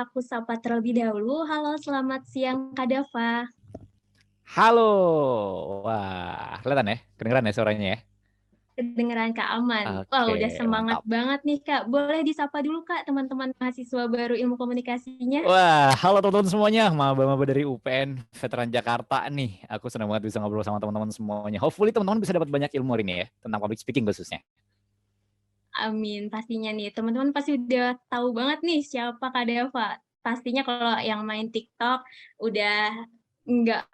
aku sapa terlebih dahulu. Halo, selamat siang Kak Dava. Halo, wah, kelihatan ya, kedengeran ya suaranya ya. Kedengeran Kak Aman. Wah, Oke, udah semangat mantap. banget nih Kak. Boleh disapa dulu Kak teman-teman mahasiswa baru ilmu komunikasinya? Wah, halo teman-teman semuanya, maba-maba dari UPN Veteran Jakarta nih. Aku senang banget bisa ngobrol sama teman-teman semuanya. Hopefully teman-teman bisa dapat banyak ilmu hari ini ya, tentang public speaking khususnya. Amin, pastinya nih. Teman-teman pasti udah tahu banget nih siapa Kak Dava. Pastinya kalau yang main TikTok udah nggak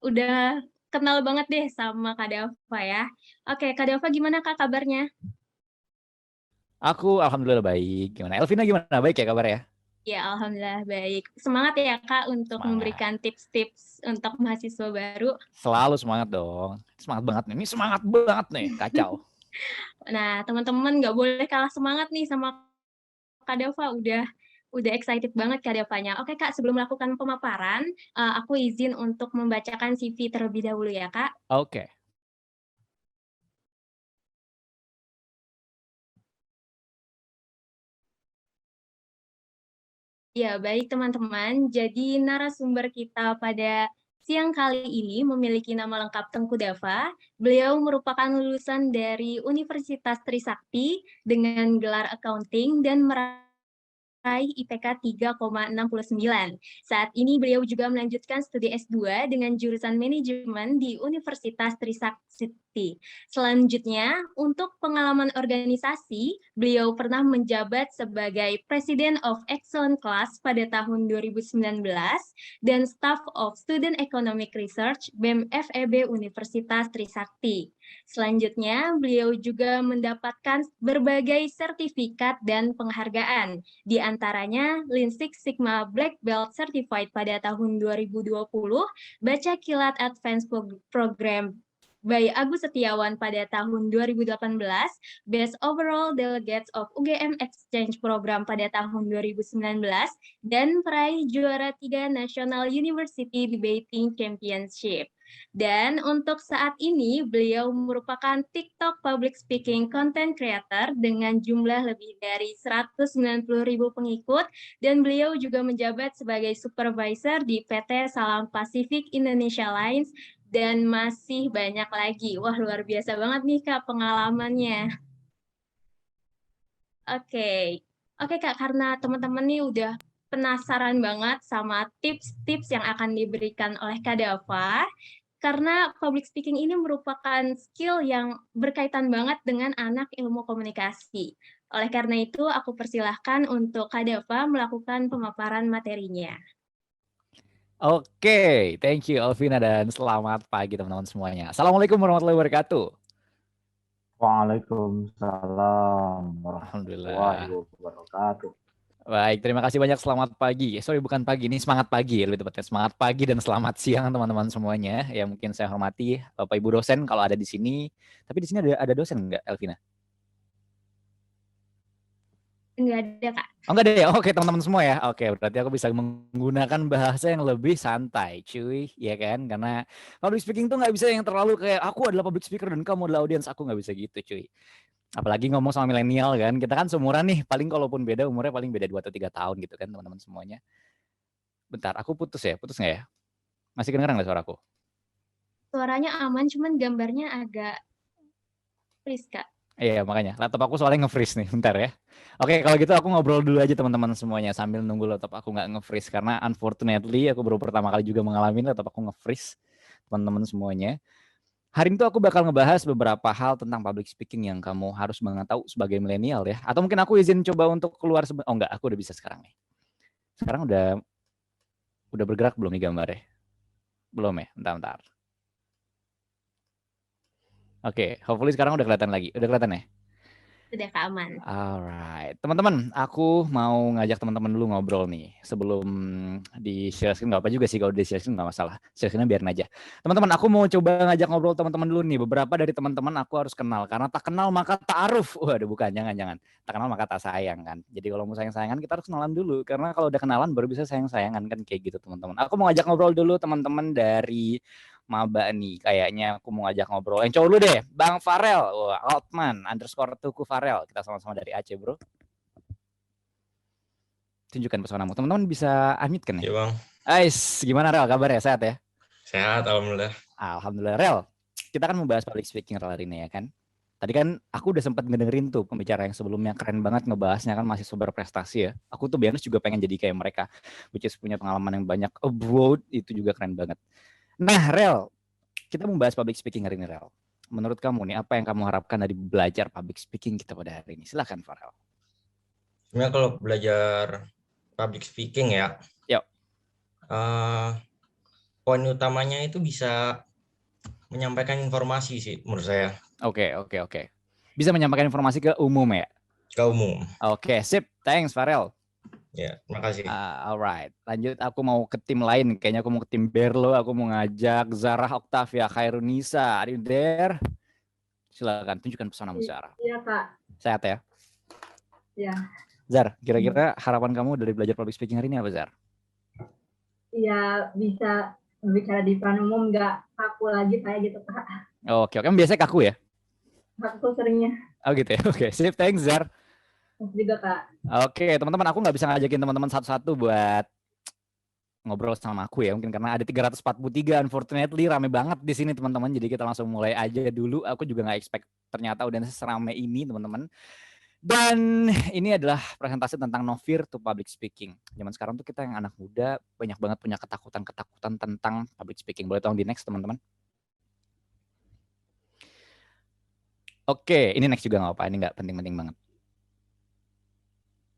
udah kenal banget deh sama Kak Dava ya. Oke, Kak Dava gimana Kak kabarnya? Aku alhamdulillah baik. Gimana? Elvina gimana? Baik ya kabar ya? Ya, alhamdulillah baik. Semangat ya Kak untuk Semangat. memberikan tips-tips untuk mahasiswa baru. Selalu semangat dong. Semangat banget nih. Ini semangat banget nih, kacau. Nah, teman-teman nggak boleh kalah semangat nih sama Kak Dava. Udah excited banget Kak Davanya. Oke Kak, sebelum melakukan pemaparan, aku izin untuk membacakan CV terlebih dahulu ya Kak. Oke. Ya, baik teman-teman. Jadi narasumber kita pada siang kali ini memiliki nama lengkap Tengku Dava. Beliau merupakan lulusan dari Universitas Trisakti dengan gelar accounting dan meraih IPK 3,69. Saat ini beliau juga melanjutkan studi S2 dengan jurusan manajemen di Universitas Trisakti. Selanjutnya, untuk pengalaman organisasi, beliau pernah menjabat sebagai President of Excellent Class pada tahun 2019 dan Staff of Student Economic Research BEM FEB Universitas Trisakti. Selanjutnya, beliau juga mendapatkan berbagai sertifikat dan penghargaan, di antaranya Lean Six Sigma Black Belt Certified pada tahun 2020, Baca Kilat Advanced Program by Agus Setiawan pada tahun 2018, Best Overall Delegates of UGM Exchange Program pada tahun 2019, dan peraih juara 3 National University Debating Championship. Dan untuk saat ini, beliau merupakan TikTok Public Speaking Content Creator dengan jumlah lebih dari 190.000 pengikut, dan beliau juga menjabat sebagai Supervisor di PT Salam Pasifik Indonesia Lines, dan masih banyak lagi. Wah, luar biasa banget nih Kak pengalamannya. Oke, oke Kak, karena teman-teman nih udah penasaran banget sama tips-tips yang akan diberikan oleh Kak Dava, karena public speaking ini merupakan skill yang berkaitan banget dengan anak ilmu komunikasi. Oleh karena itu, aku persilahkan untuk Kak Dava melakukan pemaparan materinya. Oke, thank you Elvina dan selamat pagi teman-teman semuanya. Assalamualaikum warahmatullahi wabarakatuh. Waalaikumsalam warahmatullahi Alhamdulillah. wabarakatuh. Baik, terima kasih banyak. Selamat pagi. Sorry, bukan pagi. Ini semangat pagi, lebih tepatnya. Semangat pagi dan selamat siang teman-teman semuanya. Ya mungkin saya hormati Bapak Ibu dosen kalau ada di sini. Tapi di sini ada dosen nggak, Elvina? Enggak ada, Kak. Oh nggak ada ya? Oke teman-teman semua ya. Oke, berarti aku bisa menggunakan bahasa yang lebih santai, cuy. Ya kan? Karena public speaking tuh nggak bisa yang terlalu kayak aku adalah public speaker dan kamu adalah audiens. Aku nggak bisa gitu, cuy. Apalagi ngomong sama milenial kan. Kita kan seumuran nih. Paling kalaupun beda umurnya paling beda 2 atau 3 tahun gitu kan teman-teman semuanya. Bentar, aku putus ya? Putus nggak ya? Masih kedengeran nggak suaraku? Suaranya aman, cuman gambarnya agak freeze, Kak. Iya, makanya. Laptop aku soalnya nge-freeze nih, bentar ya. Oke, kalau gitu aku ngobrol dulu aja teman-teman semuanya sambil nunggu laptop aku nggak nge-freeze. Karena unfortunately aku baru pertama kali juga mengalami laptop aku nge-freeze, teman-teman semuanya. Hari ini tuh aku bakal ngebahas beberapa hal tentang public speaking yang kamu harus tahu sebagai milenial ya. Atau mungkin aku izin coba untuk keluar oh enggak, aku udah bisa sekarang nih. Sekarang udah bergerak belum nih gambarnya? Belum ya? Bentar. Oke, hopefully sekarang udah kelihatan lagi. Udah kelihatan ya? Sudah, Kak, aman. Alright, teman-teman, aku mau ngajak teman-teman dulu ngobrol nih sebelum di share screen. Nggak apa juga sih kalau di share screen nggak masalah. Share screen biarin aja. Teman-teman, aku mau coba ngajak ngobrol teman-teman dulu nih. Beberapa dari teman-teman aku harus kenal karena tak kenal maka ta'aruf. Waduh, bukan, jangan. Tak kenal maka tak sayang kan. Jadi kalau mau sayang-sayangan kita harus kenalan dulu karena kalau udah kenalan baru bisa sayang-sayangan kan kayak gitu teman-teman. Aku mau ngajak ngobrol dulu teman-teman dari maba nih kayaknya aku mau ngajak ngobrol yang cowok dulu deh, Bang Farel. Wah, Altman _Tuku Farel, kita sama-sama dari Aceh bro. tunjukkan pesonamu. Teman-teman bisa unmute kan Iya nih? bang, Ais, gimana Rel kabarnya? Sehat ya? sehat alhamdulillah. Alhamdulillah. Rel, kita kan membahas public speaking Rel hari ini ya kan? Tadi kan aku udah sempat ngedengerin tuh pembicara yang sebelumnya, keren banget ngebahasnya kan, masih berprestasi ya. Aku tuh biasanya juga pengen jadi kayak mereka, which is punya pengalaman yang banyak abroad, itu juga keren banget. Nah Rel, kita membahas public speaking hari ini Rel. Menurut kamu nih, apa yang kamu harapkan dari belajar public speaking kita pada hari ini? Silakan Farel. Sebenarnya kalau belajar public speaking ya, Yuk. Poin utamanya itu bisa menyampaikan informasi sih menurut saya. Oke. Bisa menyampaikan informasi ke umum ya? Ke umum. Oke, sip. Thanks Farel. Ya, terima kasih. Alright, lanjut aku mau ke tim lain. Kayaknya aku mau ke tim Berlo. Aku mau ngajak Zarah Octavia Khairunisa. Are you there? Silakan tunjukkan pesonamu Zarah. Iya Kak. Sehat ya? Iya. Zar, kira-kira harapan kamu dari belajar public speaking hari ini apa Zar? Iya, bisa berbicara di depan umum, nggak kaku lagi saya gitu Kak. Oke, biasanya kaku ya? Kaku seringnya. Oh gitu ya, oke. Sip, thanks Zar. Juga Kak. Oke, teman-teman, aku nggak bisa ngajakin teman-teman satu-satu buat ngobrol sama aku ya, mungkin karena ada 343, unfortunately rame banget di sini teman-teman. Jadi kita langsung mulai aja dulu. Aku juga nggak expect ternyata udah seramai ini teman-teman. Dan ini adalah presentasi tentang no fear to public speaking. Zaman sekarang tuh kita yang anak muda banyak banget punya ketakutan tentang public speaking. Boleh tolong di next teman-teman? Oke, ini next juga nggak apa-apa. Ini nggak penting-penting banget.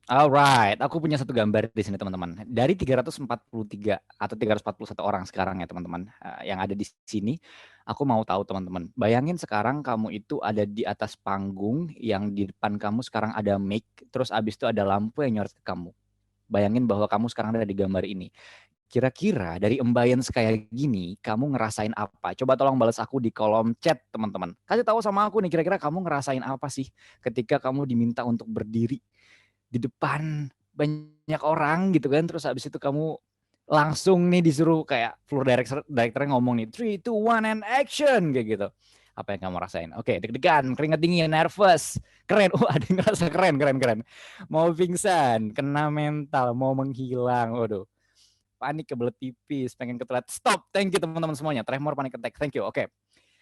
Alright, aku punya satu gambar di sini teman-teman. Dari 343 atau 341 orang sekarang ya teman-teman yang ada di sini, aku mau tahu teman-teman. Bayangin sekarang kamu itu ada di atas panggung yang di depan kamu sekarang ada mic, terus abis itu ada lampu yang nyorot ke kamu. Bayangin bahwa kamu sekarang ada di gambar ini. Kira-kira dari ambience kayak gini, kamu ngerasain apa? Coba tolong balas aku di kolom chat teman-teman. Kasih tahu sama aku nih, kira-kira kamu ngerasain apa sih ketika kamu diminta untuk berdiri di depan banyak orang gitu kan, terus habis itu kamu langsung nih disuruh kayak floor directornya ngomong nih 3, 2, 1 and action kayak gitu. Apa yang kamu rasain? Oke, deg-degan, keringat dingin, nervous, keren. Ada yang ngerasa keren. Mau pingsan, kena mental, mau menghilang. Waduh, panik, kebelet tipis, pengen ke toilet. Stop, thank you teman-teman semuanya. Tremor, panic attack, thank you. Oke.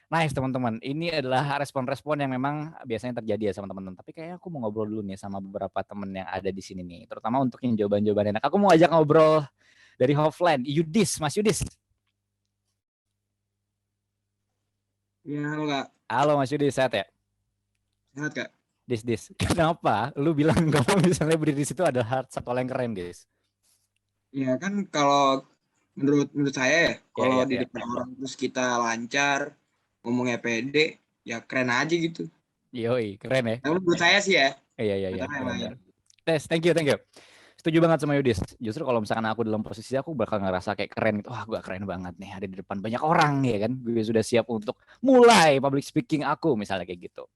Nice teman-teman, ini adalah respon-respon yang memang biasanya terjadi ya sama teman-teman. Tapi kayaknya aku mau ngobrol dulu nih sama beberapa teman yang ada di sini nih, terutama untuk yang jawaban-jawaban enak. Aku mau ajak ngobrol dari Hofland, Yudis, Mas Yudis. Ya, halo Kak. Halo Mas Yudis, sehat ya? Sehat Kak. Dis, kenapa lu bilang kalau misalnya berdiri di situ adalah satu hal yang keren, Dis? Ya kan kalau menurut saya ya, kalau di ya. depan orang terus kita lancar, ngomongnya pede, ya keren aja gitu. Yoi, keren ya. Tapi menurut saya sih ya. Iya. Tes, thank you. Setuju banget sama Yudis. Justru kalau misalkan aku dalam posisi aku bakal ngerasa kayak keren gitu. Wah, gue keren banget nih ada di depan banyak orang ya kan. Gue sudah siap untuk mulai public speaking aku misalnya kayak gitu.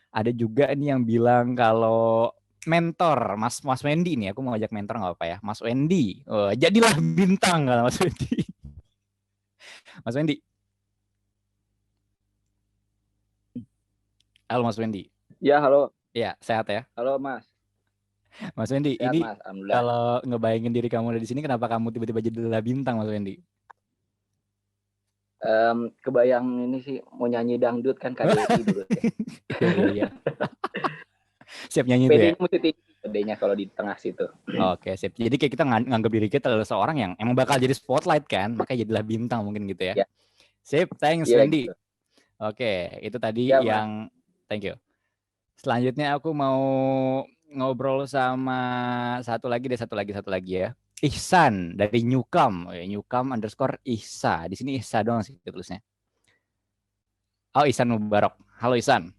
Ada juga nih yang bilang kalau mentor Mas Wendy nih, aku mau ajak mentor nggak apa ya, Mas Wendy. Oh, jadilah bintang kalau Mas Wendy. Mas Wendy. Halo Mas Wendy. Ya, halo. Ya, sehat ya? Halo, Mas. Mas Wendy, Sehat, ini Mas. Alhamdulillah. kalau ngebayangin diri kamu ada di sini, kenapa kamu tiba-tiba jadilah bintang, Mas Wendy? Kebayang ini sih mau nyanyi dangdut kan KDI dulu ya. Iya. Siap nyanyi tuh ya? PD-nya mesti tinggi, PD-nya kalau di tengah situ. Oke, siap. Jadi kayak kita nganggap diri kita adalah seorang yang emang bakal jadi spotlight kan, makanya jadilah bintang mungkin gitu ya. Ya. Sip, thanks Iya, Wendy. gitu. Oke, itu tadi Ya, yang thank you. Selanjutnya aku mau ngobrol sama satu lagi ya. Ihsan dari Newcom, _Ihsa. Di sini Ihsa doang sih tulisnya. Oh, Ihsan Mubarok. Halo Ihsan.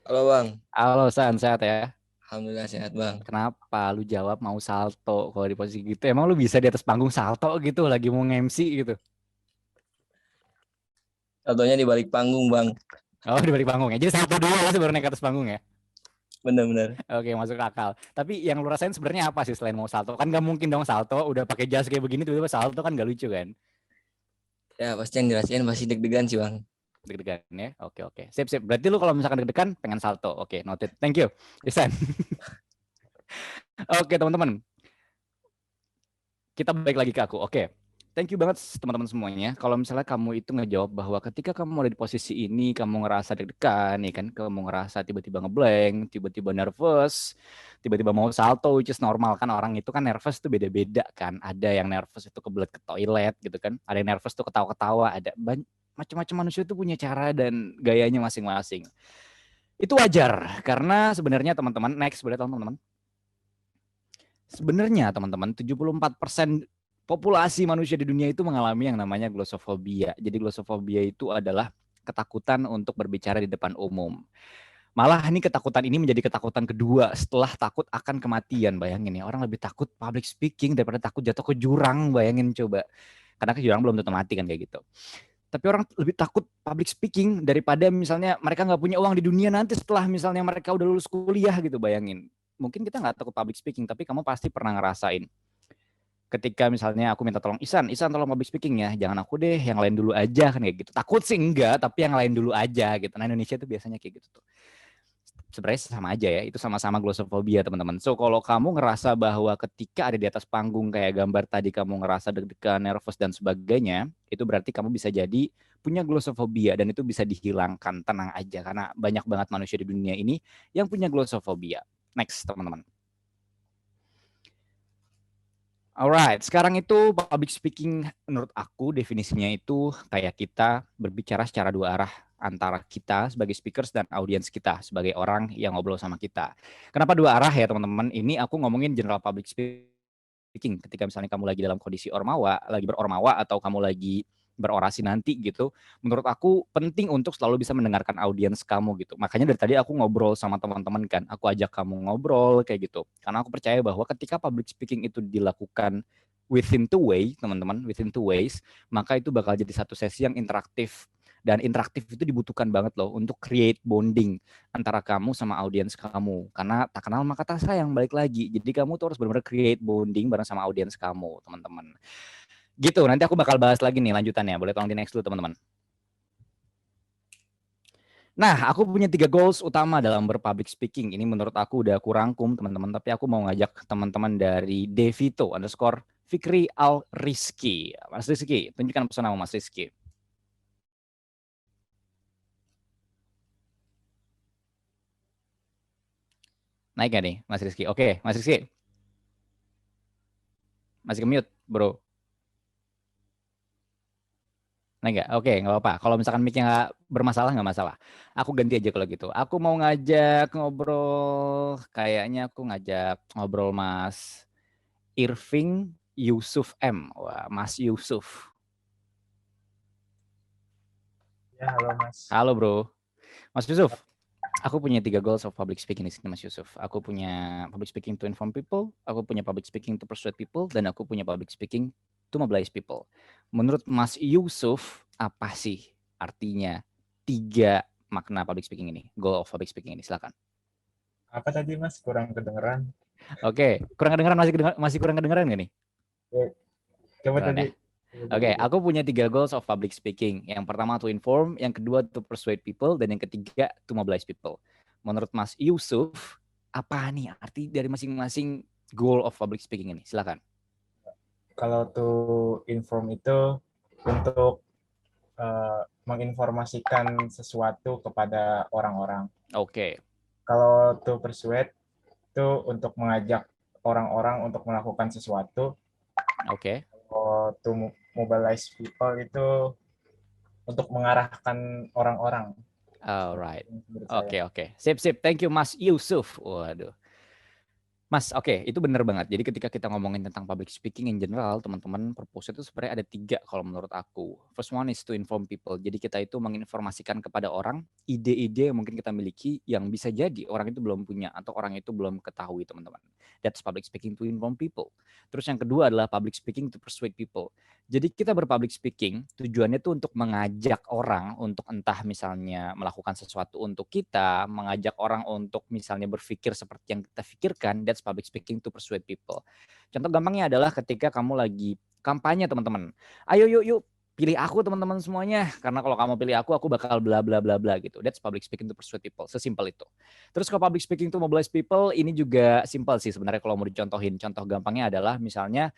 Halo Bang. Halo Ihsan, sehat ya? Alhamdulillah sehat Bang. Kenapa lu jawab mau salto kalau di posisi gitu? Emang lu bisa di atas panggung salto gitu lagi mau nge-MC gitu? Saltonya di balik panggung Bang. Oh, di balik panggung ya. Jadi salto dulu baru naik ke atas panggung ya? Bener-bener. Oke, masuk akal. Tapi yang lu rasain sebenarnya apa sih selain mau salto? Kan gak mungkin dong salto udah pakai jas kayak begini tiba-tiba salto kan gak lucu kan? Ya pasti yang dirasain pasti deg-degan sih Bang. Deg-degan ya. Oke. Sip. Berarti lu kalau misalkan deg-degan pengen salto. Oke, noted. Thank you, Ihsan. Oke, teman-teman. Kita balik lagi ke aku. Oke. Thank you banget teman-teman semuanya. Kalau misalnya kamu itu ngejawab bahwa ketika kamu ada di posisi ini, kamu ngerasa deg-degan, nih kan, kamu ngerasa tiba-tiba ngeblank, tiba-tiba nervous, tiba-tiba mau salto, which is normal kan, orang itu kan nervous tuh beda-beda kan. Ada yang nervous itu kebelet ke toilet gitu kan, ada yang nervous tuh ketawa-ketawa, ada macam-macam manusia itu punya cara dan gayanya masing-masing. Itu wajar karena sebenarnya teman-teman, next boleh teman-teman. Sebenarnya teman-teman 74% populasi manusia di dunia itu mengalami yang namanya glossophobia. Jadi glossophobia itu adalah ketakutan untuk berbicara di depan umum. Malah ini ketakutan ini menjadi ketakutan kedua setelah takut akan kematian. Bayangin ya, orang lebih takut public speaking daripada takut jatuh ke jurang. Bayangin coba. Karena ke jurang belum tentu mati kan kayak gitu. Tapi orang lebih takut public speaking daripada misalnya mereka nggak punya uang di dunia nanti setelah misalnya mereka udah lulus kuliah gitu, bayangin. Mungkin kita nggak takut public speaking, tapi kamu pasti pernah ngerasain. Ketika misalnya aku minta tolong Isan tolong public speaking ya, jangan aku deh, yang lain dulu aja kan kayak gitu. Takut sih enggak, tapi yang lain dulu aja gitu. Nah Indonesia tuh biasanya kayak gitu tuh. Sebenarnya sama aja ya, itu sama-sama glossophobia teman-teman. So kalau kamu ngerasa bahwa ketika ada di atas panggung kayak gambar tadi kamu ngerasa deg-degan, nervous dan sebagainya, itu berarti kamu bisa jadi punya glossophobia dan itu bisa dihilangkan, tenang aja karena banyak banget manusia di dunia ini yang punya glossophobia. Next teman-teman. Alright, sekarang itu public speaking menurut aku definisinya itu kayak kita berbicara secara dua arah antara kita sebagai speakers dan audiens kita sebagai orang yang ngobrol sama kita. Kenapa dua arah ya teman-teman? Ini aku ngomongin general public speaking ketika misalnya kamu lagi dalam kondisi ormawa, lagi berormawa atau kamu lagi berorasi nanti gitu, menurut aku penting untuk selalu bisa mendengarkan audiens kamu gitu. Makanya dari tadi aku ngobrol sama teman-teman kan, aku ajak kamu ngobrol kayak gitu. Karena aku percaya bahwa ketika public speaking itu dilakukan within two way, teman-teman, within two ways, maka itu bakal jadi satu sesi yang interaktif. Dan interaktif itu dibutuhkan banget loh untuk create bonding antara kamu sama audiens kamu. Karena tak kenal maka tak sayang, balik lagi. Jadi kamu tuh harus benar-benar create bonding bareng sama audiens kamu, teman-teman. Gitu, nanti aku bakal bahas lagi nih lanjutannya. Boleh tolong di next dulu teman-teman. Nah, aku punya 3 goals utama dalam berpublic speaking. Ini menurut aku udah aku rangkum teman-teman, tapi aku mau ngajak teman-teman dari Devito_Fikri Al Rizky. Mas Rizky, tunjukkan pesona Mas Rizky. Naik gak nih Mas Rizky? Oke, Mas Rizky. Masih ke-mute, bro. Naik nggak? Oke, nggak apa-apa. Kalau misalkan mic-nya nggak bermasalah, nggak masalah. Aku ganti aja kalau gitu. Aku mau ngajak ngobrol, kayaknya aku ngajak ngobrol Mas Irving Yusuf M. Wah, Mas Yusuf. Ya, halo Mas. Halo bro. Mas Yusuf, aku punya 3 goals of public speaking di sini Mas Yusuf. Aku punya public speaking to inform people, aku punya public speaking to persuade people, dan aku punya public speaking to mobilize people. Menurut Mas Yusuf, apa sih artinya 3 makna public speaking ini? Goal of public speaking ini, silakan. Apa tadi Mas? Kurang kedengeran. Oke, kurang kedengeran, masih kurang kedengeran nggak nih? Coba Keren tadi. ya? Oke, aku punya 3 goals of public speaking. Yang pertama to inform, yang kedua to persuade people, dan yang ketiga to mobilize people. Menurut Mas Yusuf, apa nih arti dari masing-masing goal of public speaking ini? Silakan. Kalau to inform itu untuk menginformasikan sesuatu kepada orang-orang. Oke. Kalau to persuade itu untuk mengajak orang-orang untuk melakukan sesuatu. Oke. Kalau to mobilize people itu untuk mengarahkan orang-orang. Alright. Oke. Sip. Thank you Mas Yusuf. Waduh. Mas, oke, itu benar banget. Jadi ketika kita ngomongin tentang public speaking in general, teman-teman, purpose itu sebenarnya ada 3 kalau menurut aku. First one is to inform people. Jadi kita itu menginformasikan kepada orang ide-ide yang mungkin kita miliki yang bisa jadi orang itu belum punya atau orang itu belum ketahui, teman-teman. That's public speaking to inform people. Terus yang kedua adalah public speaking to persuade people. Jadi kita berpublic speaking tujuannya tuh untuk mengajak orang untuk entah misalnya melakukan sesuatu untuk kita, mengajak orang untuk misalnya berpikir seperti yang kita pikirkan. That's public speaking to persuade people. Contoh gampangnya adalah ketika kamu lagi kampanye teman-teman. Ayo yuk pilih aku teman-teman semuanya, karena kalau kamu pilih aku bakal bla bla bla bla gitu. That's public speaking to persuade people, sesimpel itu. Terus kalau public speaking to mobilize people, ini juga simpel sih sebenarnya kalau mau dicontohin. Contoh gampangnya adalah misalnya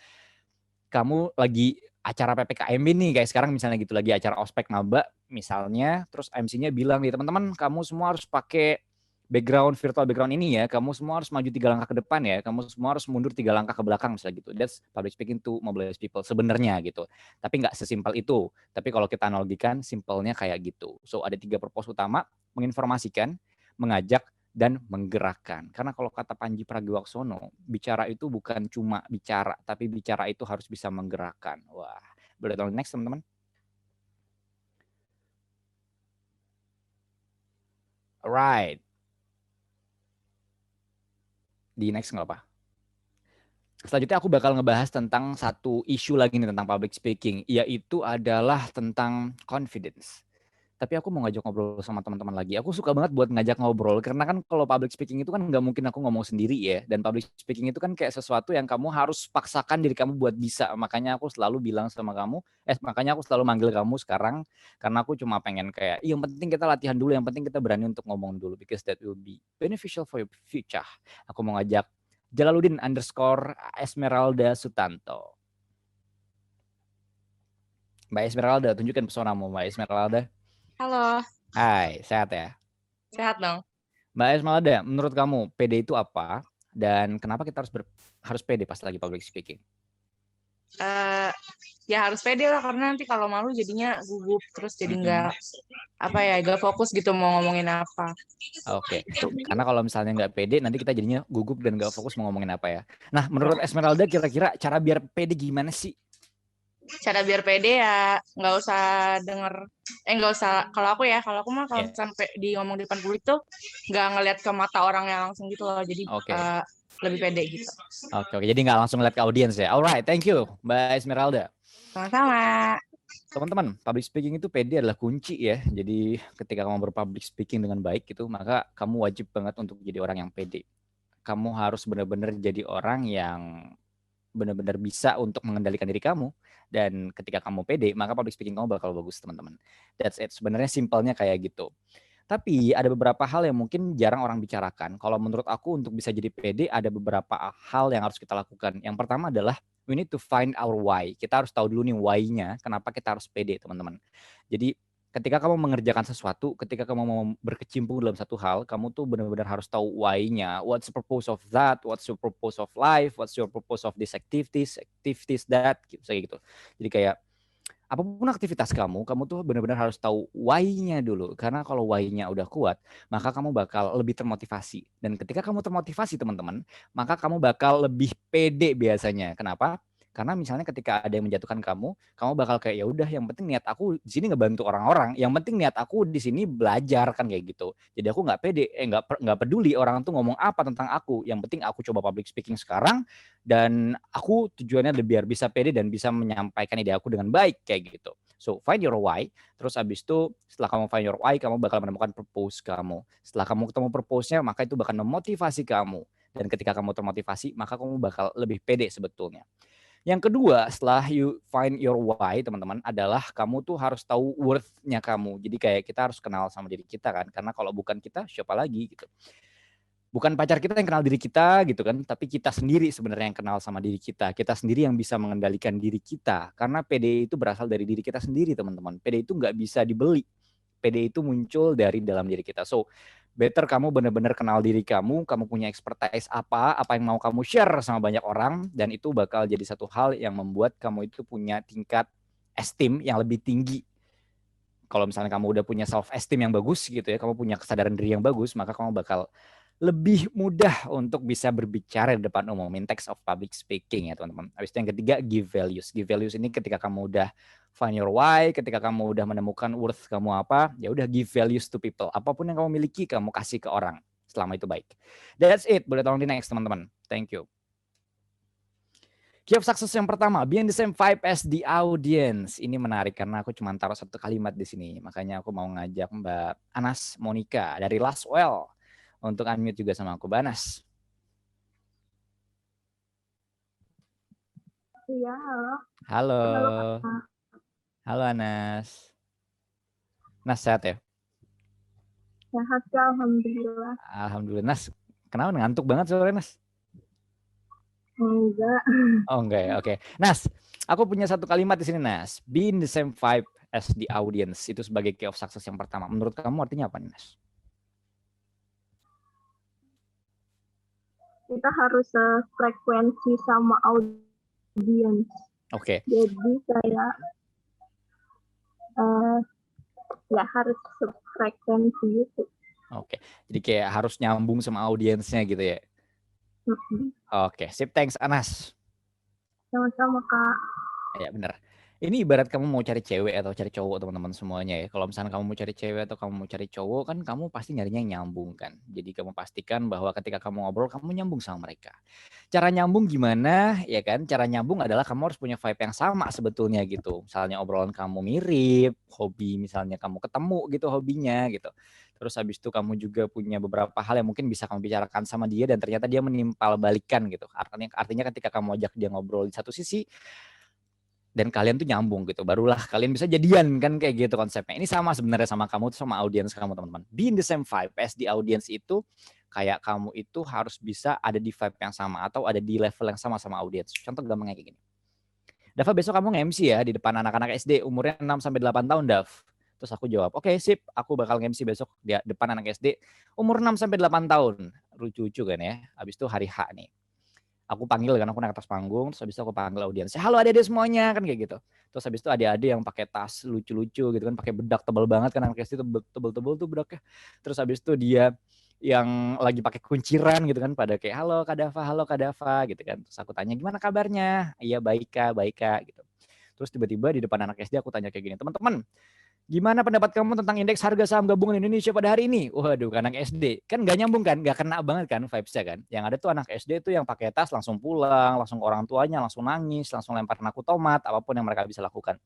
kamu lagi acara PPKMB nih, kayak sekarang misalnya gitu, lagi acara ospek maba misalnya, terus MC-nya bilang nih, teman-teman kamu semua harus pakai virtual background ini ya, kamu semua harus maju 3 langkah ke depan ya, kamu semua harus mundur 3 langkah ke belakang misalnya gitu. That's public speaking to mobilize people sebenarnya gitu. Tapi nggak sesimpel itu. Tapi kalau kita analogikan, simpelnya kayak gitu. So ada 3 purpose utama: menginformasikan, mengajak, dan menggerakkan. Karena kalau kata Panji Pragiwaksono, bicara itu bukan cuma bicara, tapi bicara itu harus bisa menggerakkan. Wah, boleh tolong next teman-teman? Alright. Di next nggak apa. Selanjutnya aku bakal ngebahas tentang satu isu lagi nih tentang public speaking, yaitu adalah tentang confidence. Tapi aku mau ngajak ngobrol sama teman-teman lagi. Aku suka banget buat ngajak ngobrol, karena kan kalau public speaking itu kan nggak mungkin aku ngomong sendiri ya. Dan public speaking itu kan kayak sesuatu yang kamu harus paksakan diri kamu buat bisa. Makanya aku selalu bilang sama kamu, makanya aku selalu manggil kamu sekarang, karena aku cuma pengen kayak, yang penting kita latihan dulu, yang penting kita berani untuk ngomong dulu, because that will be beneficial for your future. Aku mau ngajak Jalaluddin_Esmeralda Sutanto. Mbak Esmeralda, tunjukkan pesonamu, Mbak Esmeralda. Halo, Hai, sehat ya? sehat dong. Mbak Esmeralda, menurut kamu PD itu apa? Dan kenapa kita harus pede pas lagi public speaking? Ya harus pede lah, karena nanti kalau malu jadinya gugup, terus jadi nggak fokus gitu mau ngomongin apa. Oke, karena kalau misalnya nggak pede, nanti kita jadinya gugup dan nggak fokus mau ngomongin apa ya. Nah, menurut Esmeralda kira-kira cara biar pede gimana sih? Cara biar pede ya nggak usah, kalau aku mah kalau sampai di ngomong di depan publik tuh nggak ngeliat ke mata orangnya langsung gitu loh, jadi lebih pede gitu. Oke, jadi nggak langsung ngeliat ke audiens ya. Alright, thank you Mbak Esmeralda. Sama-sama. Teman-teman, public speaking itu pede adalah kunci ya. Jadi ketika kamu berpublic speaking dengan baik gitu, maka kamu wajib banget untuk jadi orang yang pede. Kamu harus benar-benar jadi orang yang benar-benar bisa untuk mengendalikan diri kamu. Dan ketika kamu pede, maka public speaking kamu bakal bagus, teman-teman. That's it. Sebenarnya simpelnya kayak gitu. Tapi ada beberapa hal yang mungkin jarang orang bicarakan. Kalau menurut aku untuk bisa jadi pede, ada beberapa hal yang harus kita lakukan. Yang pertama adalah we need to find our why. Kita harus tahu dulu nih why-nya, kenapa kita harus pede, teman-teman. Jadi ketika kamu mengerjakan sesuatu, ketika kamu mau berkecimpung dalam satu hal, kamu tuh benar-benar harus tahu why-nya. What's the purpose of that? What's your purpose of life? What's your purpose of this activities that? Gitu. Jadi kayak apapun aktivitas kamu tuh benar-benar harus tahu why-nya dulu. Karena kalau why-nya udah kuat, maka kamu bakal lebih termotivasi. Dan ketika kamu termotivasi, teman-teman, maka kamu bakal lebih pede biasanya. Kenapa? Karena misalnya ketika ada yang menjatuhkan kamu bakal kayak ya udah, yang penting niat aku di sini ngebantu orang-orang, yang penting niat aku di sini belajar, kan kayak gitu. Jadi aku nggak pede, nggak peduli orang tuh ngomong apa tentang aku. Yang penting aku coba public speaking sekarang, dan aku tujuannya biar bisa pede dan bisa menyampaikan ide aku dengan baik kayak gitu. So find your why. Terus abis itu setelah kamu find your why, kamu bakal menemukan purpose kamu. Setelah kamu ketemu purpose-nya, maka itu bakal memotivasi kamu. Dan ketika kamu termotivasi, maka kamu bakal lebih pede sebetulnya. Yang kedua, setelah you find your why, teman-teman, adalah kamu tuh harus tahu worth-nya kamu. Jadi kayak kita harus kenal sama diri kita kan. Karena kalau bukan kita, siapa lagi gitu. Bukan pacar kita yang kenal diri kita gitu kan, tapi kita sendiri sebenarnya yang kenal sama diri kita. Kita sendiri yang bisa mengendalikan diri kita. Karena PD itu berasal dari diri kita sendiri, teman-teman. PD itu nggak bisa dibeli. PD itu muncul dari dalam diri kita. So, better kamu benar-benar kenal diri kamu punya expertise apa yang mau kamu share sama banyak orang, dan itu bakal jadi satu hal yang membuat kamu itu punya tingkat esteem yang lebih tinggi. Kalau misalnya kamu udah punya self esteem yang bagus gitu ya, kamu punya kesadaran diri yang bagus, maka kamu bakal lebih mudah untuk bisa berbicara di depan umum, in text of public speaking ya teman-teman. Habis itu yang ketiga, give values. Give values ini ketika kamu udah find your why, ketika kamu udah menemukan worth kamu apa, ya udah give values to people. Apapun yang kamu miliki, kamu kasih ke orang selama itu baik. That's it. Boleh tolong di next teman-teman. Thank you. Key of success yang pertama, be in the same vibe as the audience. Ini menarik karena aku cuma taruh satu kalimat di sini. Makanya aku mau ngajak Mbak Anas Monica dari Laswell untuk unmute juga sama aku. Banas. Iya, halo. Halo. Halo Anas. Nas sehat ya? Sehat Kak, alhamdulillah. Alhamdulillah. Nas, kenapa ngantuk banget sore Nas? Enggak. Oh enggak ya, oke. Nas, aku punya satu kalimat di sini Nas. Be in the same vibe as the audience. Itu sebagai key of success yang pertama. Menurut kamu artinya apa nih Nas? Kita harus frekuensi sama audiens. Oke. Jadi kayak ya harus frekuensi gitu. Oke. Jadi kayak harus nyambung sama audiensnya gitu ya. Oke, sip, thanks Anas. Sama-sama Kak. Ya benar. Ini ibarat kamu mau cari cewek atau cari cowok teman-teman semuanya ya. Kalau misalnya kamu mau cari cewek atau kamu mau cari cowok kan kamu pasti nyarinya yang nyambung kan. Jadi kamu pastikan bahwa ketika kamu ngobrol kamu nyambung sama mereka. Cara nyambung gimana ya kan? Cara nyambung adalah kamu harus punya vibe yang sama sebetulnya gitu. Misalnya obrolan kamu mirip, hobi misalnya kamu ketemu gitu hobinya gitu. Terus habis itu kamu juga punya beberapa hal yang mungkin bisa kamu bicarakan sama dia dan ternyata dia menimpal balikan gitu. Artinya ketika kamu ajak dia ngobrol di satu sisi dan kalian tuh nyambung gitu, barulah kalian bisa jadian kan kayak gitu konsepnya. Ini sama sebenarnya sama kamu tuh sama audiens kamu teman-teman. Be in the same vibe as the audience itu kayak kamu itu harus bisa ada di vibe yang sama atau ada di level yang sama audiens. Contoh gampangnya kayak gini. Dava besok kamu nge-MC ya di depan anak-anak SD umurnya 6-8 tahun Dav. Terus aku jawab, oke, sip, aku bakal nge-MC besok di depan anak SD umur 6-8 tahun. Lucu-lucu kan ya. Habis itu hari H nih. Aku panggil kan, aku naik atas panggung, terus habis itu aku panggil audiens. Halo adik-adik semuanya, kan kayak gitu. Terus habis itu adik-adik yang pakai tas lucu-lucu gitu kan, pakai bedak tebal banget kan, anak SD tebel-tebel tuh bedaknya. Terus habis itu dia yang lagi pakai kunciran gitu kan, pada kayak halo Kak Dava gitu kan. Terus aku tanya gimana kabarnya? Iya baik Kak gitu. Terus tiba-tiba di depan anak SD aku tanya kayak gini, teman-teman, gimana pendapat kamu tentang indeks harga saham gabungan Indonesia pada hari ini? Waduh, anak SD. Kan nggak nyambung kan? Nggak kena banget kan vibes-nya kan? Yang ada tuh anak SD tuh yang pakai tas langsung pulang, langsung ke orang tuanya, langsung nangis, langsung lempar naku tomat, apapun yang mereka bisa lakukan.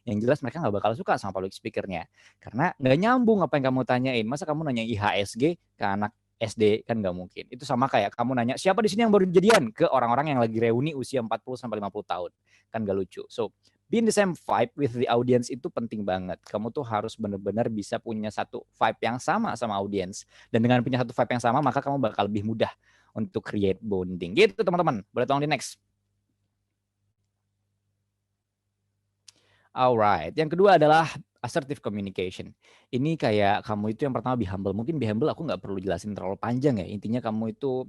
Yang jelas mereka nggak bakal suka sama public speaker-nya. Karena nggak nyambung apa yang kamu tanyain. Masa kamu nanya IHSG ke anak SD? Kan nggak mungkin. Itu sama kayak kamu nanya, siapa di sini yang baru jadian? Ke orang-orang yang lagi reuni usia 40-50 tahun. Kan nggak lucu. So, be in the same vibe with the audience itu penting banget. Kamu tuh harus benar-benar bisa punya satu vibe yang sama audience. Dan dengan punya satu vibe yang sama, maka kamu bakal lebih mudah untuk create bonding. Gitu teman-teman. Boleh tolong di next. Alright. Yang kedua adalah assertive communication. Ini kayak kamu itu yang pertama be humble. Mungkin be humble aku nggak perlu jelasin terlalu panjang ya. Intinya kamu itu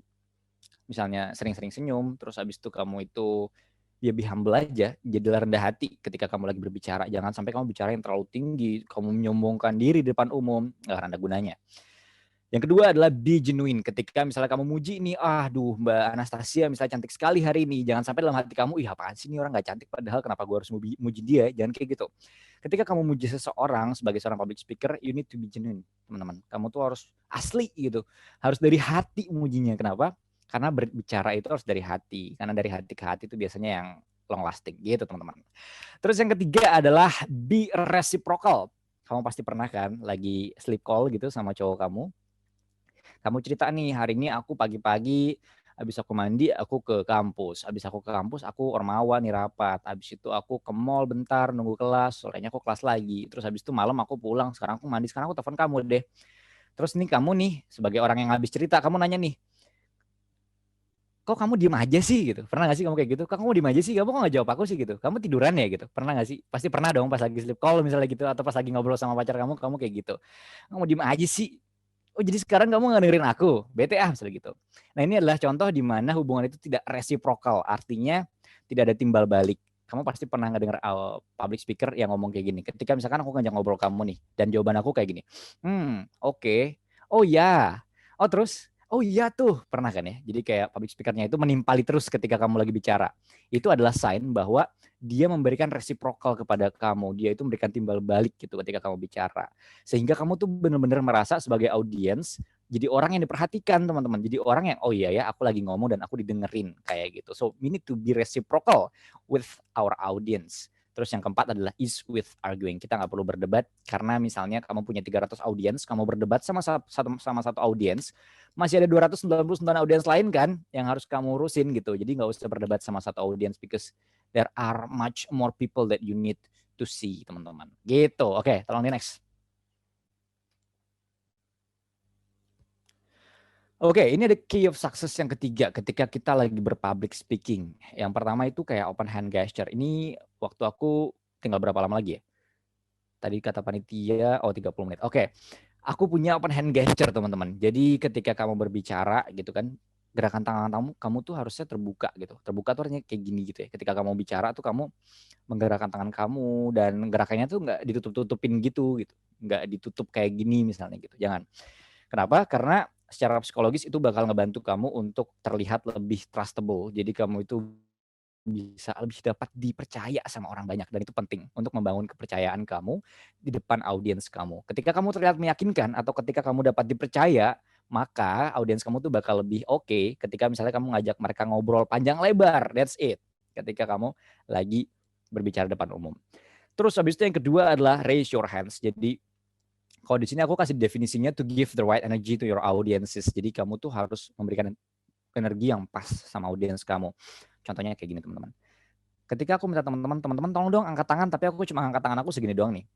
misalnya sering-sering senyum, terus habis itu kamu itu ya be humble aja, jadilah rendah hati ketika kamu lagi berbicara. Jangan sampai kamu bicara yang terlalu tinggi, kamu menyombongkan diri di depan umum, nggak ada gunanya. Yang kedua adalah be genuine. Ketika misalnya kamu muji nih, aduh Mbak Anastasia misalnya cantik sekali hari ini, jangan sampai dalam hati kamu, ih apaan sih ini orang nggak cantik, padahal kenapa gue harus muji dia, jangan kayak gitu. Ketika kamu muji seseorang sebagai seorang public speaker, you need to be genuine, teman-teman. Kamu tuh harus asli gitu, harus dari hati mujinya. Kenapa? Karena berbicara itu harus dari hati. Karena dari hati ke hati itu biasanya yang long lasting gitu teman-teman. Terus yang ketiga adalah be reciprocal. Kamu pasti pernah kan lagi sleep call gitu sama cowok kamu. Kamu cerita nih, hari ini aku pagi-pagi habis aku mandi aku ke kampus. Habis aku ke kampus aku ormawa nih rapat. Habis itu aku ke mall bentar nunggu kelas. Sorenya aku kelas lagi. Terus habis itu malam aku pulang. Sekarang aku mandi. Sekarang aku telepon kamu deh. Terus nih kamu nih sebagai orang yang habis cerita kamu nanya nih, kok kamu diem aja sih gitu? Pernah gak sih kamu kayak gitu? Kok kamu diem aja sih? Kamu kok gak jawab aku sih gitu? Kamu tiduran ya gitu? Pernah gak sih? Pasti pernah dong pas lagi sleep call misalnya gitu. Atau pas lagi ngobrol sama pacar kamu kayak gitu. Kamu diem aja sih? Oh jadi sekarang kamu gak dengerin aku? Bete misalnya gitu. Nah ini adalah contoh di mana hubungan itu tidak reciprocal. Artinya tidak ada timbal balik. Kamu pasti pernah ngedenger public speaker yang ngomong kayak gini. Ketika misalkan aku ngajak ngobrol kamu nih. Dan jawaban aku kayak gini. Oke. Oh ya. Oh terus? Oh iya tuh, pernah kan ya? Jadi kayak public speaker-nya itu menimpali terus ketika kamu lagi bicara. Itu adalah sign bahwa dia memberikan reciprocal kepada kamu. Dia itu memberikan timbal balik gitu ketika kamu bicara. Sehingga kamu tuh benar-benar merasa sebagai audiens jadi orang yang diperhatikan teman-teman. Jadi orang yang oh iya ya aku lagi ngomong dan aku didengerin kayak gitu. So we need to be reciprocal with our audience. Terus yang keempat adalah ease with arguing. Kita nggak perlu berdebat karena misalnya kamu punya 300 audiens, kamu berdebat sama satu audiens, masih ada 299 audiens lain kan yang harus kamu urusin gitu. Jadi nggak usah berdebat sama satu audiens because there are much more people that you need to see, teman-teman. Gitu. Oke, tolong di next. Oke, ini ada key of success yang ketiga ketika kita lagi berpublic speaking. Yang pertama itu kayak open hand gesture. Ini waktu aku tinggal berapa lama lagi ya? Tadi kata panitia, 30 menit. Oke, aku punya open hand gesture, teman-teman. Jadi ketika kamu berbicara gitu kan, gerakan tangan kamu tuh harusnya terbuka gitu. Terbuka tuh artinya kayak gini gitu ya. Ketika kamu bicara tuh kamu menggerakkan tangan kamu dan gerakannya tuh nggak ditutup-tutupin gitu. Nggak ditutup kayak gini misalnya gitu. Jangan. Kenapa? Karena secara psikologis itu bakal ngebantu kamu untuk terlihat lebih trustable. Jadi kamu itu bisa lebih dapat dipercaya sama orang banyak, dan itu penting untuk membangun kepercayaan kamu di depan audiens kamu. Ketika kamu terlihat meyakinkan atau ketika kamu dapat dipercaya, maka audiens kamu tuh bakal lebih oke ketika misalnya kamu ngajak mereka ngobrol panjang lebar. That's it. Ketika kamu lagi berbicara depan umum. Terus habis itu yang kedua adalah raise your hands. Jadi kalau di sini aku kasih definisinya to give the right energy to your audiences. Jadi kamu tuh harus memberikan energi yang pas sama audiens kamu. Contohnya kayak gini, teman-teman. Ketika aku minta teman-teman tolong dong angkat tangan, tapi aku cuma angkat tangan aku segini doang nih.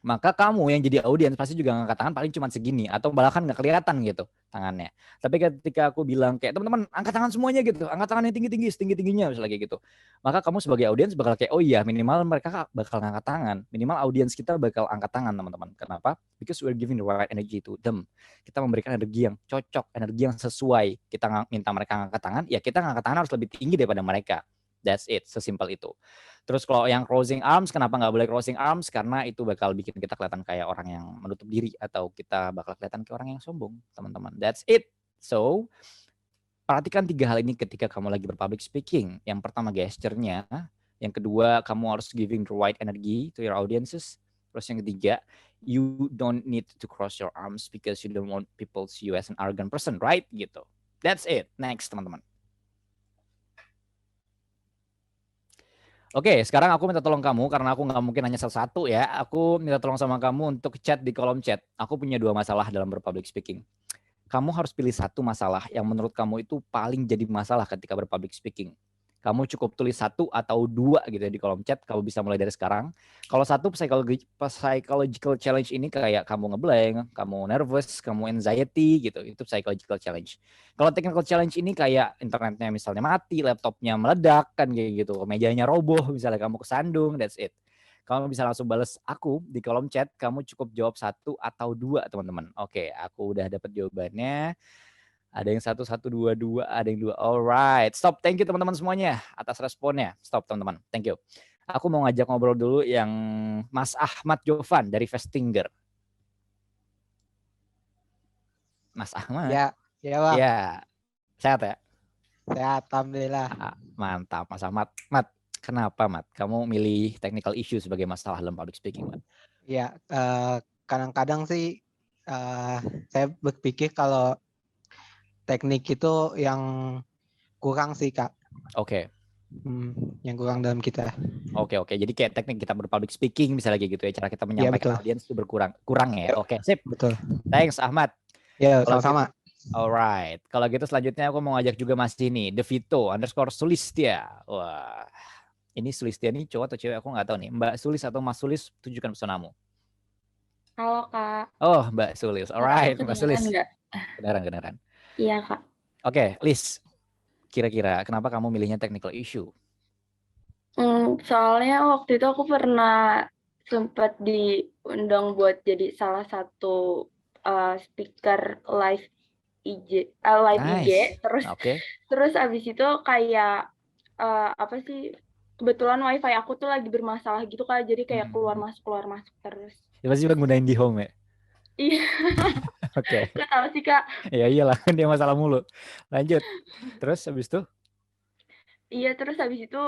Maka kamu yang jadi audiens pasti juga ngangkat tangan paling cuma segini atau bahkan nggak kelihatan gitu tangannya. Tapi ketika aku bilang kayak teman-teman angkat tangan semuanya gitu, angkat tangan yang tinggi-tinggi, setinggi-tingginya misalnya kayak gitu. Maka kamu sebagai audiens bakal kayak oh iya minimal mereka bakal ngangkat tangan, minimal audiens kita bakal angkat tangan, teman-teman. Kenapa? Because we're giving the right energy to them. Kita memberikan energi yang cocok, energi yang sesuai. Kita minta mereka ngangkat tangan, ya kita ngangkat tangan harus lebih tinggi daripada mereka. That's it, sesimpel itu. Terus kalau yang crossing arms, kenapa nggak boleh crossing arms? Karena itu bakal bikin kita kelihatan kayak orang yang menutup diri atau kita bakal kelihatan kayak orang yang sombong, teman-teman. That's it. So, perhatikan 3 hal ini ketika kamu lagi berpublic speaking. Yang pertama gesture-nya, yang kedua kamu harus giving the right energy to your audiences. Terus yang ketiga, you don't need to cross your arms because you don't want people see you as an arrogant person, right? Gitu. That's it. Next, teman-teman. Oke, sekarang aku minta tolong kamu karena aku nggak mungkin hanya satu-satu ya. Aku minta tolong sama kamu untuk chat di kolom chat. Aku punya 2 masalah dalam berpublic speaking. Kamu harus pilih satu masalah yang menurut kamu itu paling jadi masalah ketika berpublic speaking. Kamu cukup tulis 1 atau 2 gitu ya di kolom chat. Kamu bisa mulai dari sekarang. Kalau 1 psychological challenge ini kayak kamu ngeblank, kamu nervous, kamu anxiety gitu. Itu psychological challenge. Kalau technical challenge ini kayak internetnya misalnya mati, laptopnya meledak kan kayak gitu, mejanya roboh misalnya kamu kesandung, that's it. Kamu bisa langsung balas aku di kolom chat, kamu cukup jawab 1 atau 2 teman-teman. Oke, aku udah dapat jawabannya. Ada yang 1, 1, 2, 2, ada yang 2. Alright, stop. Thank you teman-teman semuanya atas responnya. Stop teman-teman, thank you. Aku mau ngajak ngobrol dulu yang Mas Ahmad Jovan dari Vestinger. Mas Ahmad. Ya, Bang. Ya, sehat ya? Sehat, alhamdulillah. Mantap, Mas Ahmad. Mat, kenapa Mat? Kamu milih technical issue sebagai masalah dalam public speaking, Mat? Ya, kadang-kadang sih saya berpikir kalau teknik itu yang kurang sih, Kak. Oke. Yang kurang dalam kita. Oke. Jadi kayak teknik kita berpublic speaking misalnya kayak gitu ya, cara kita menyampaikan audiens itu kurang ya. Oke, sip. Betul. Thanks Ahmad. Ya, sama-sama. Alright, kalau gitu selanjutnya aku mau ngajak juga Mas Dini, Devito_Sulistia. Wah, ini Sulistia nih cowok atau cewek aku nggak tahu nih. Mbak Sulis atau Mas Sulis, tunjukkan pesonamu. Halo Kak. Oh, Mbak Sulis. Alright, Mbak Sulis. Kedengeran. Iya Kak. Oke, Liz. Kira-kira kenapa kamu milihnya technical issue? Soalnya waktu itu aku pernah sempat diundang buat jadi salah satu speaker live IG, terus abis itu kayak kebetulan wifi aku tuh lagi bermasalah gitu Kak, jadi kayak keluar masuk terus. Ya pasti gunain di home ya? Iya. Oke. Gak tahu sih Kak. Ya iyalah, dia masalah mulu. Lanjut. Terus habis itu? Iya, terus habis itu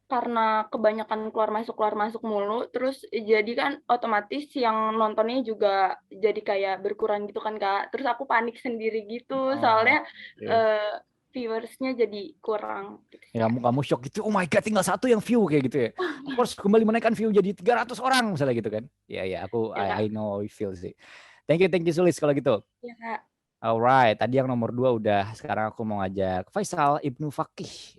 karena kebanyakan keluar masuk mulu, terus jadi kan otomatis yang nontonnya juga jadi kayak berkurang gitu kan Kak. Terus aku panik sendiri gitu, soalnya viewersnya jadi kurang. Ya, kamu shock gitu, oh my god tinggal 1 yang view kayak gitu ya. Terus kembali menaikkan view jadi 300 orang misalnya gitu kan. Ya aku I know how you feel sih. Thank you Sulis kalau gitu. Iya Kak. Alright, tadi yang nomor 2 udah. Sekarang aku mau ngajak Faisal Ibnu Fakih.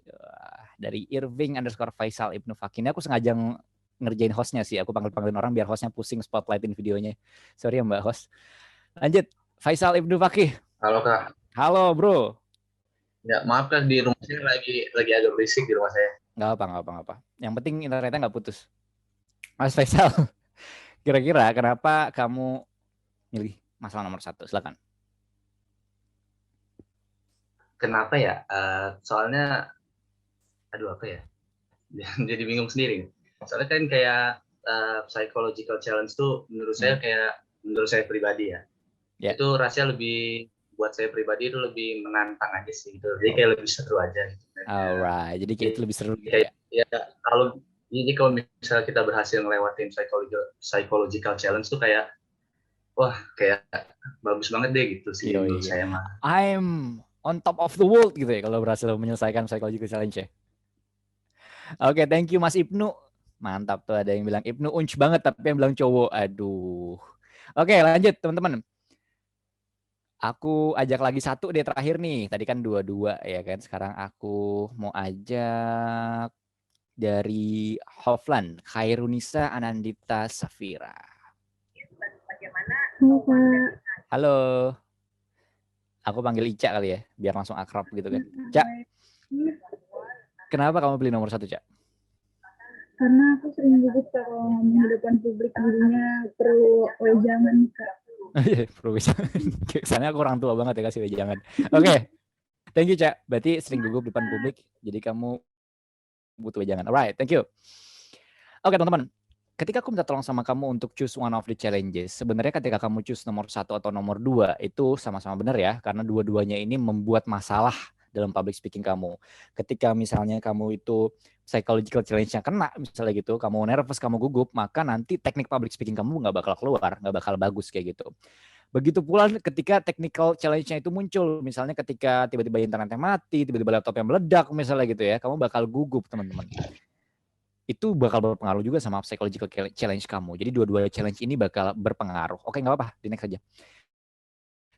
dari Irving_Faisal Ibnu Fakih. Ini aku sengaja ngerjain hostnya sih. Aku panggilin orang biar hostnya pusing spotlightin videonya. Sorry ya Mbak host. Lanjut, Faisal Ibnu Fakih. Halo Kak. Halo bro. Ya maaf Kak, di rumah saya lagi agak berisik di rumah saya. Nggak apa. Yang penting internetnya nggak putus. Mas Faisal, kira-kira kenapa kamu milih masalah nomor 1? Silakan. Kenapa ya? Soalnya, aduh apa ya? Jadi bingung sendiri. Soalnya kan kayak psychological challenge tuh menurut saya pribadi ya. Itu rasanya lebih buat saya pribadi itu lebih menantang aja sih gitu. Jadi kayak lebih seru aja gitu. Alright, jadi kayak itu lebih seru gitu ya. Ya kalau misalnya kita berhasil ngelewatin psychological challenge tuh kayak wah kayak bagus banget deh gitu sih menurut saya mah. I'm on top of the world gitu ya kalau berhasil menyelesaikan psychological challenge ya. Oke, thank you Mas Ibnu. Mantap tuh, ada yang bilang Ibnu unch banget tapi yang bilang cowok. Aduh. Oke, lanjut teman-teman. Aku ajak lagi satu deh terakhir nih. Tadi kan 2-2 ya kan. Sekarang aku mau ajak dari Hofland, Khairunisa Anandita Safira. Halo. Aku panggil Ica kali ya, biar langsung akrab gitu kan. Cak, kenapa kamu pilih nomor 1, Cak? Karena aku sering gugup kalau ngomong di depan publik, jadinya perlu wejangan, Kak. Perlu wejangan. Kesannya aku orang tua banget ya kasih wejangan. Oke. Thank you, Cak. Berarti sering gugup di depan publik, jadi kamu butuh wejangan. Alright, thank you. Oke, teman-teman. Ketika aku minta tolong sama kamu untuk choose one of the challenges, sebenarnya ketika kamu choose nomor 1 atau nomor 2 itu sama-sama benar ya, karena dua-duanya ini membuat masalah dalam public speaking kamu. Ketika misalnya kamu itu psychological challenge-nya kena, misalnya gitu, kamu nervous, kamu gugup, maka nanti teknik public speaking kamu nggak bakal keluar, nggak bakal bagus kayak gitu. Begitu pula ketika technical challenge-nya itu muncul, misalnya ketika tiba-tiba internetnya mati, tiba-tiba laptopnya meledak, misalnya gitu ya, kamu bakal gugup, teman-teman. Itu bakal berpengaruh juga sama psychological challenge kamu. Jadi dua-dua challenge ini bakal berpengaruh. Oke, nggak apa-apa, di next aja.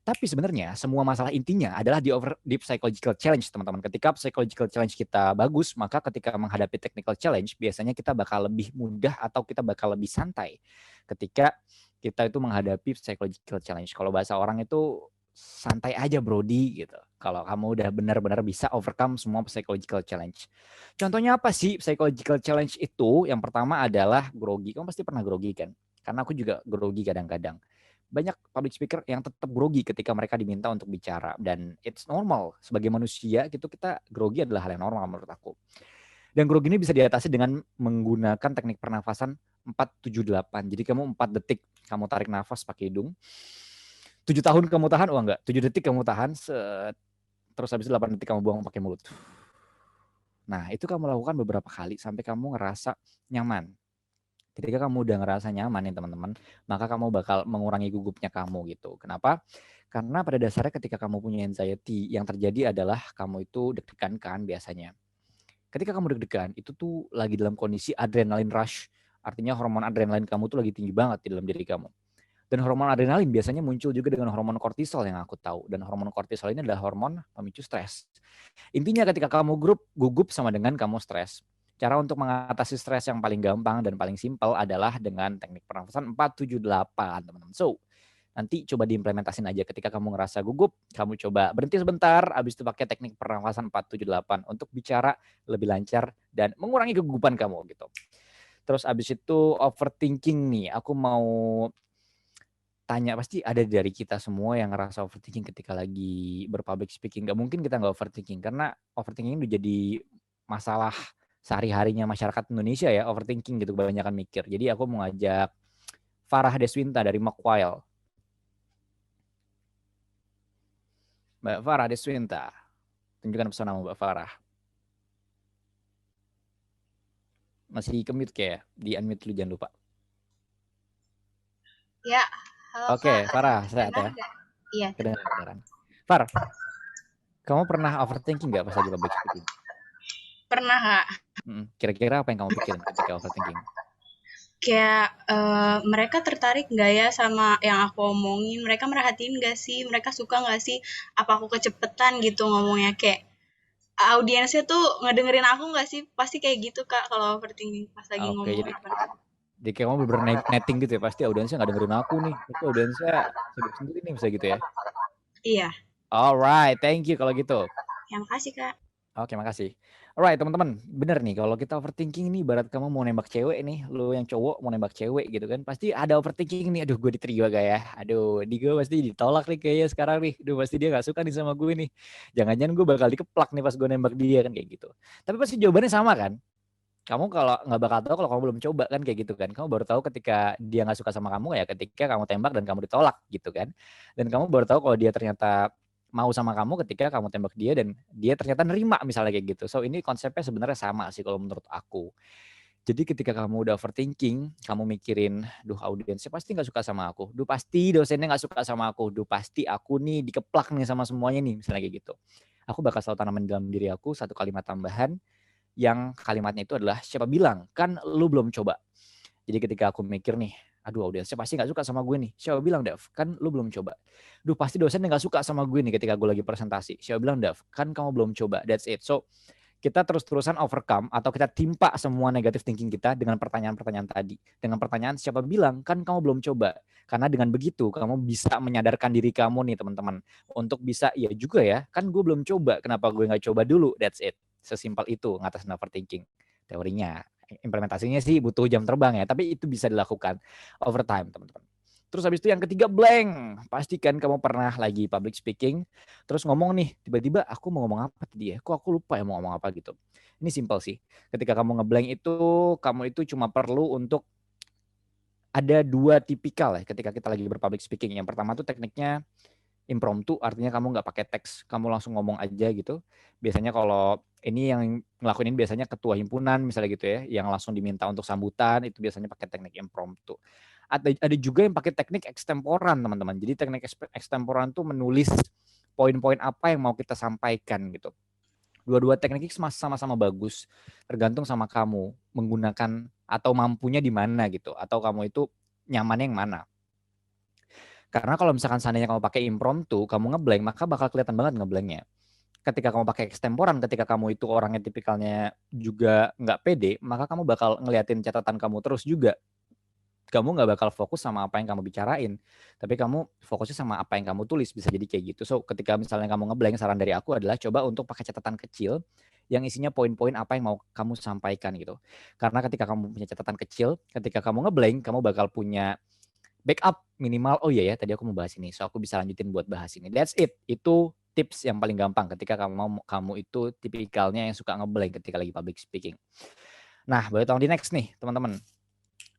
Tapi sebenarnya semua masalah intinya adalah di psychological challenge, teman-teman. Ketika psychological challenge kita bagus, maka ketika menghadapi technical challenge, biasanya kita bakal lebih mudah atau kita bakal lebih santai. Ketika kita itu menghadapi psychological challenge. Kalau bahasa orang itu santai aja brody gitu. Kalau kamu udah benar-benar bisa overcome semua psychological challenge. Contohnya apa sih psychological challenge itu? Yang pertama adalah grogi. Kamu pasti pernah grogi kan? Karena aku juga grogi kadang-kadang. Banyak public speaker yang tetap grogi ketika mereka diminta untuk bicara. Dan it's normal. Sebagai manusia gitu kita grogi adalah hal yang normal menurut aku. Dan grogi ini bisa diatasi dengan menggunakan teknik pernafasan 4-7-8. Jadi kamu 4 detik kamu tarik nafas pakai hidung. 7 tahun kamu tahan, enggak. 7 detik kamu tahan, terus habis itu 8 detik kamu buang pakai mulut. Nah, itu kamu lakukan beberapa kali sampai kamu ngerasa nyaman. Ketika kamu udah ngerasa nyaman nih teman-teman, maka kamu bakal mengurangi gugupnya kamu gitu. Kenapa? Karena pada dasarnya ketika kamu punya anxiety, yang terjadi adalah kamu itu deg-degan kan biasanya. Ketika kamu deg-degan, itu tuh lagi dalam kondisi adrenaline rush. Artinya hormon adrenalin kamu tuh lagi tinggi banget di dalam diri kamu. Dan hormon adrenalin biasanya muncul juga dengan hormon kortisol yang aku tahu. Dan hormon kortisol ini adalah hormon pemicu stres. Intinya ketika kamu gugup sama dengan kamu stres. Cara untuk mengatasi stres yang paling gampang dan paling simpel adalah dengan teknik pernafasan 4-7-8, teman-teman. So, nanti coba diimplementasin aja ketika kamu ngerasa gugup, kamu coba berhenti sebentar, habis itu pakai teknik pernafasan 4-7-8 untuk bicara lebih lancar dan mengurangi kegugupan kamu gitu. Terus habis itu overthinking nih, aku mau tanya, pasti ada dari kita semua yang ngerasa overthinking ketika lagi berpublic speaking. Gak mungkin kita gak overthinking, karena overthinking udah jadi masalah sehari-harinya masyarakat Indonesia ya, overthinking gitu, kebanyakan mikir. Jadi aku mau ngajak Farah Deswinta dari Macquarie. Mbak Farah Deswinta, tunjukkan pesonamu Mbak Farah. Masih ke-mute kayak, di-unmute dulu jangan lupa. Ya. Halo, oke, Farah, sehat ya? Iya. Kedengaran. Far, kamu pernah overthinking nggak pas lagi public speaking? Pernah, Kak. Kira-kira apa yang kamu pikirin ketika overthinking? Kayak mereka tertarik nggak ya sama yang aku omongin? Mereka merhatiin nggak sih? Mereka suka nggak sih? Apa aku kecepetan gitu ngomongnya? Kayak audiensnya tuh ngedengerin aku nggak sih? Pasti kayak gitu Kak kalau overthinking pas lagi Oke, ngomong jadi apa. jadi kayak kamu bener-bener netting gitu ya, pasti audiensnya nggak dengerin aku nih, itu audiensnya sibuk sendiri nih, bisa gitu ya. Iya. Alright, thank you kalau gitu. Ya makasih Kak. Oke, makasih. Alright, teman-teman, bener nih kalau kita overthinking nih, ibarat kamu mau nembak cewek nih, lu yang cowok mau nembak cewek gitu kan, pasti ada overthinking nih, aduh gue diterima gak ya, aduh di gue pasti ditolak nih kayaknya sekarang nih, aduh pasti dia gak suka nih sama gue nih, jangan-jangan gue bakal dikeplak nih pas gue nembak dia kan kayak gitu. Tapi pasti jawabannya sama kan, kamu kalau nggak bakal tahu kalau kamu belum coba kan kayak gitu kan, kamu baru tahu ketika dia nggak suka sama kamu ya ketika kamu tembak dan kamu ditolak gitu kan, dan kamu baru tahu kalau dia ternyata mau sama kamu ketika kamu tembak dia dan dia ternyata nerima misalnya kayak gitu. So ini konsepnya sebenarnya sama sih kalau menurut aku. Jadi ketika kamu udah overthinking, kamu mikirin, duh audiensnya pasti nggak suka sama aku, duh pasti dosennya nggak suka sama aku, duh pasti aku nih dikeplak nih sama semuanya nih misalnya kayak gitu. Aku bakal selalu tanamin dalam diri aku satu kalimat tambahan yang kalimatnya itu adalah siapa bilang kan lu belum coba. Jadi ketika aku mikir nih, aduh audiensnya pasti nggak suka sama gue nih. Siapa bilang Dav? Kan lu belum coba. Duh pasti dosennya nggak suka sama gue nih ketika gue lagi presentasi. Siapa bilang Dav? Kan kamu belum coba. That's it. So kita terus-terusan overcome atau kita timpa semua negative thinking kita dengan pertanyaan-pertanyaan tadi. Dengan pertanyaan siapa bilang kan kamu belum coba. Karena dengan begitu kamu bisa menyadarkan diri kamu nih teman-teman. Untuk bisa, ya juga ya, kan gue belum coba. Kenapa gue nggak coba dulu? That's it. Sesimpel itu ngatasin overthinking. Teorinya. Implementasinya sih butuh jam terbang ya. Tapi itu bisa dilakukan over time teman-teman. Terus habis itu yang ketiga blank. Pastikan kamu pernah lagi public speaking. Terus ngomong nih, tiba-tiba aku mau ngomong apa tadi ya? Kok aku lupa ya mau ngomong apa gitu. Ini simple sih. Ketika kamu ngeblank itu, kamu itu cuma perlu untuk ada dua tipikal ya ketika kita lagi berpublic speaking. Yang pertama tuh tekniknya impromptu, artinya kamu nggak pakai teks, kamu langsung ngomong aja gitu. Biasanya kalau ini yang ngelakuin ini biasanya ketua himpunan misalnya gitu ya, yang langsung diminta untuk sambutan, itu biasanya pakai teknik impromptu. Ada juga yang pakai teknik ekstemporan teman-teman. Jadi teknik ekstemporan tuh menulis poin-poin apa yang mau kita sampaikan gitu. Dua-dua teknik sama-sama bagus, tergantung sama kamu menggunakan atau mampunya di mana gitu, atau kamu itu nyamannya yang mana. Karena kalau misalkan seandainya kamu pakai impromptu, kamu ngeblank, maka bakal kelihatan banget ngeblanknya. Ketika kamu pakai ekstemporan, ketika kamu itu orangnya tipikalnya juga nggak pede, maka kamu bakal ngeliatin catatan kamu terus juga. Kamu nggak bakal fokus sama apa yang kamu bicarain, tapi kamu fokusnya sama apa yang kamu tulis, bisa jadi kayak gitu. So ketika misalnya kamu ngeblank, saran dari aku adalah coba untuk pakai catatan kecil yang isinya poin-poin apa yang mau kamu sampaikan gitu. Karena ketika kamu punya catatan kecil, ketika kamu ngeblank, kamu bakal punya backup minimal. Oh iya ya, tadi aku mau bahas ini, so aku bisa lanjutin buat bahas ini. That's it. Itu tips yang paling gampang ketika kamu itu tipikalnya yang suka ngeblank ketika lagi public speaking. Nah, boleh tolong di next nih, teman-teman.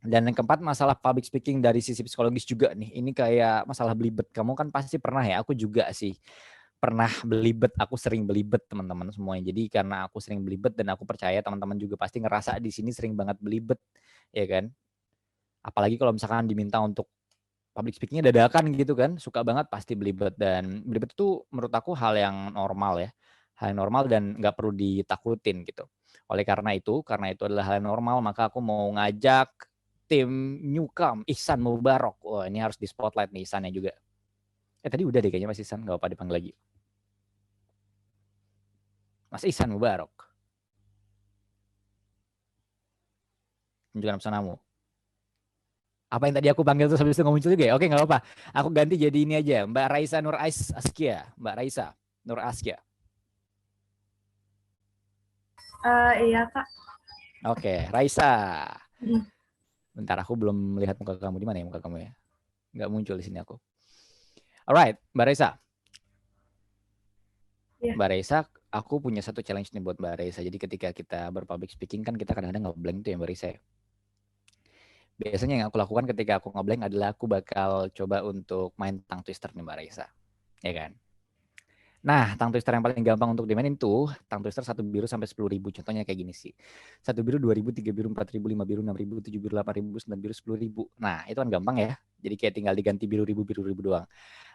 Dan yang keempat, masalah public speaking dari sisi psikologis juga nih. Ini kayak masalah belibet. Kamu kan pasti pernah ya, aku juga sih pernah belibet, aku sering belibet teman-teman semuanya. Jadi karena aku sering belibet dan aku percaya teman-teman juga pasti ngerasa di sini sering banget belibet, ya kan? Apalagi kalau misalkan diminta untuk public speakingnya dadakan gitu kan, suka banget pasti belibet. Dan belibet itu menurut aku hal yang normal ya, hal yang normal dan nggak perlu ditakutin gitu. Oleh karena itu adalah hal yang normal, maka aku mau ngajak tim Newcom, Ihsan Mubarok. Wah, ini harus di spotlight nih Ihsannya juga. Tadi udah deh kayaknya Mas Ihsan, nggak apa-apa dipanggil lagi. Mas Ihsan Mubarok. Tunjukkan pesanan. Apa yang tadi aku panggil terus habis itu nggak muncul juga ya? Oke, nggak apa-apa. Aku ganti jadi ini aja, Mbak Raisa Nur Askia. Mbak Raisa Nur Askia. Iya, Kak. Oke, Raisa. Bentar, aku belum melihat muka kamu. Di mana ya muka kamu ya? Nggak muncul di sini aku. Alright, Mbak Raisa. Yeah. Mbak Raisa, aku punya satu challenge nih buat Mbak Raisa. Jadi ketika kita berpublic speaking kan kita kadang-kadang ngeblank tuh ya Mbak Raisa. Biasanya yang aku lakukan ketika aku ngeblank adalah aku bakal coba untuk main tongue twister nih Mbak Raisa. Ya kan? Nah, tongue twister yang paling gampang untuk dimainin tuh, tongue twister 1 biru sampai 10.000. Contohnya kayak gini sih. 1 biru 2.000, 3 biru 4.000, 5 biru 6.000, 7 biru 8.000, 9 biru 10.000. Nah, itu kan gampang ya. Jadi kayak tinggal diganti biru ribu doang.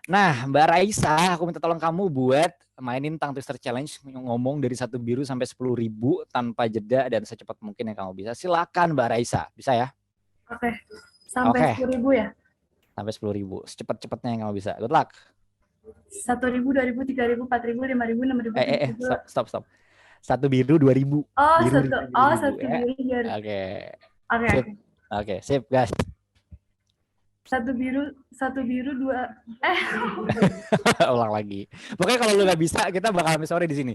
Nah, Mbak Raisa, aku minta tolong kamu buat mainin tongue twister challenge, ngomong dari 1 biru sampai 10.000 tanpa jeda dan secepat mungkin yang kamu bisa. Silakan Mbak Raisa, bisa ya? Oke. Sampai 10.000 ya? Sampai 10.000. Secepat-cepatnya yang kamu bisa. Good luck. 1.000, 2.000, 3.000, 4.000, 5.000, 6.000, 7.000. Stop. Satu biru 2000. Oh, Biru satu biru biar. Oke. Oke. Sip. Oke, sip, guys. Satu biru dua. Ulang lagi. Pokoknya kalau lu nggak bisa, kita bakal sampai sore di sini.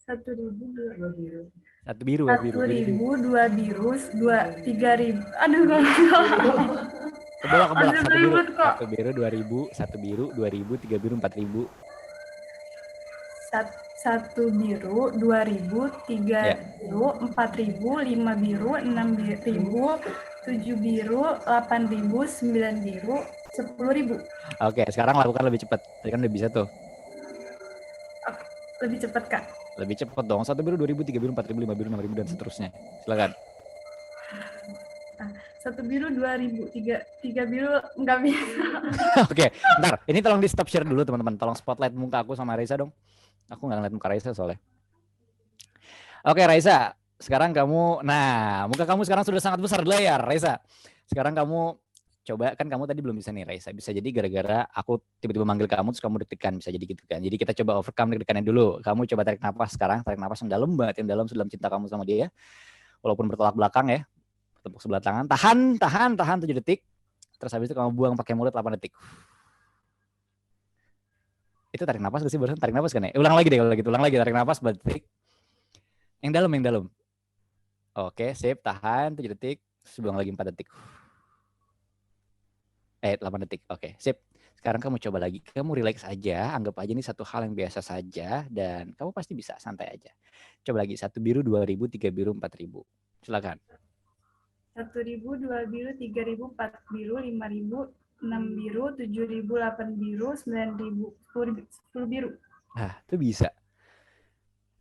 1.000 dua biru. Satu biru. 1.000 dua biru 3.000. Aduh, Kebolak. Satu biru 2000, satu biru 2000, 3 biru 4000. Satu biru 2.000, 3 biru 4.000, 5 biru 6.000, 7 biru 8.000, 9 biru 10.000. Oke, sekarang lakukan lebih cepat. Tadi kan udah bisa tuh. Lebih cepat, Kak. Lebih cepat dong. Satu biru 2000, 3 biru 4000, 5 biru 6000 dan seterusnya. Silakan. Satu biru 2.000, tiga biru nggak bisa. Oke, bentar. Ini tolong di stop share dulu teman-teman. Tolong spotlight muka aku sama Raisa dong. Aku nggak ngeliat muka Raisa soalnya. Oke Raisa, sekarang kamu, muka kamu sekarang sudah sangat besar di layar Raisa. Sekarang kamu coba, kan kamu tadi belum bisa nih Raisa. Bisa jadi gara-gara aku tiba-tiba manggil kamu terus kamu deg-degan, bisa jadi gitu kan. Jadi kita coba overcome deg-degannya dulu. Kamu coba tarik nafas sekarang, tarik nafas yang dalam banget, yang dalam cinta kamu sama dia. Walaupun bertolak belakang ya. Tepuk sebelah tangan, tahan 7 detik. Terus habis itu kamu buang pakai mulut 8 detik. Itu tarik nafas gak sih barusan? Tarik nafas kan ya? Ulang lagi deh kalau gitu. Ulang lagi, tarik nafas 4 detik. Yang dalam. Oke, sip. Tahan 7 detik. Terus buang lagi 4 detik. 8 detik. Oke, sip. Sekarang kamu coba lagi. Kamu relax aja. Anggap aja ini satu hal yang biasa saja. Dan kamu pasti bisa. Santai aja. Coba lagi. 1 biru, 2000, 3 biru, 4000. Silakan. 1.000, 2 biru, 3.000, 4 biru, 5.000, 6 biru, 7.000, 8 biru, 9.000, 10 biru. Itu bisa.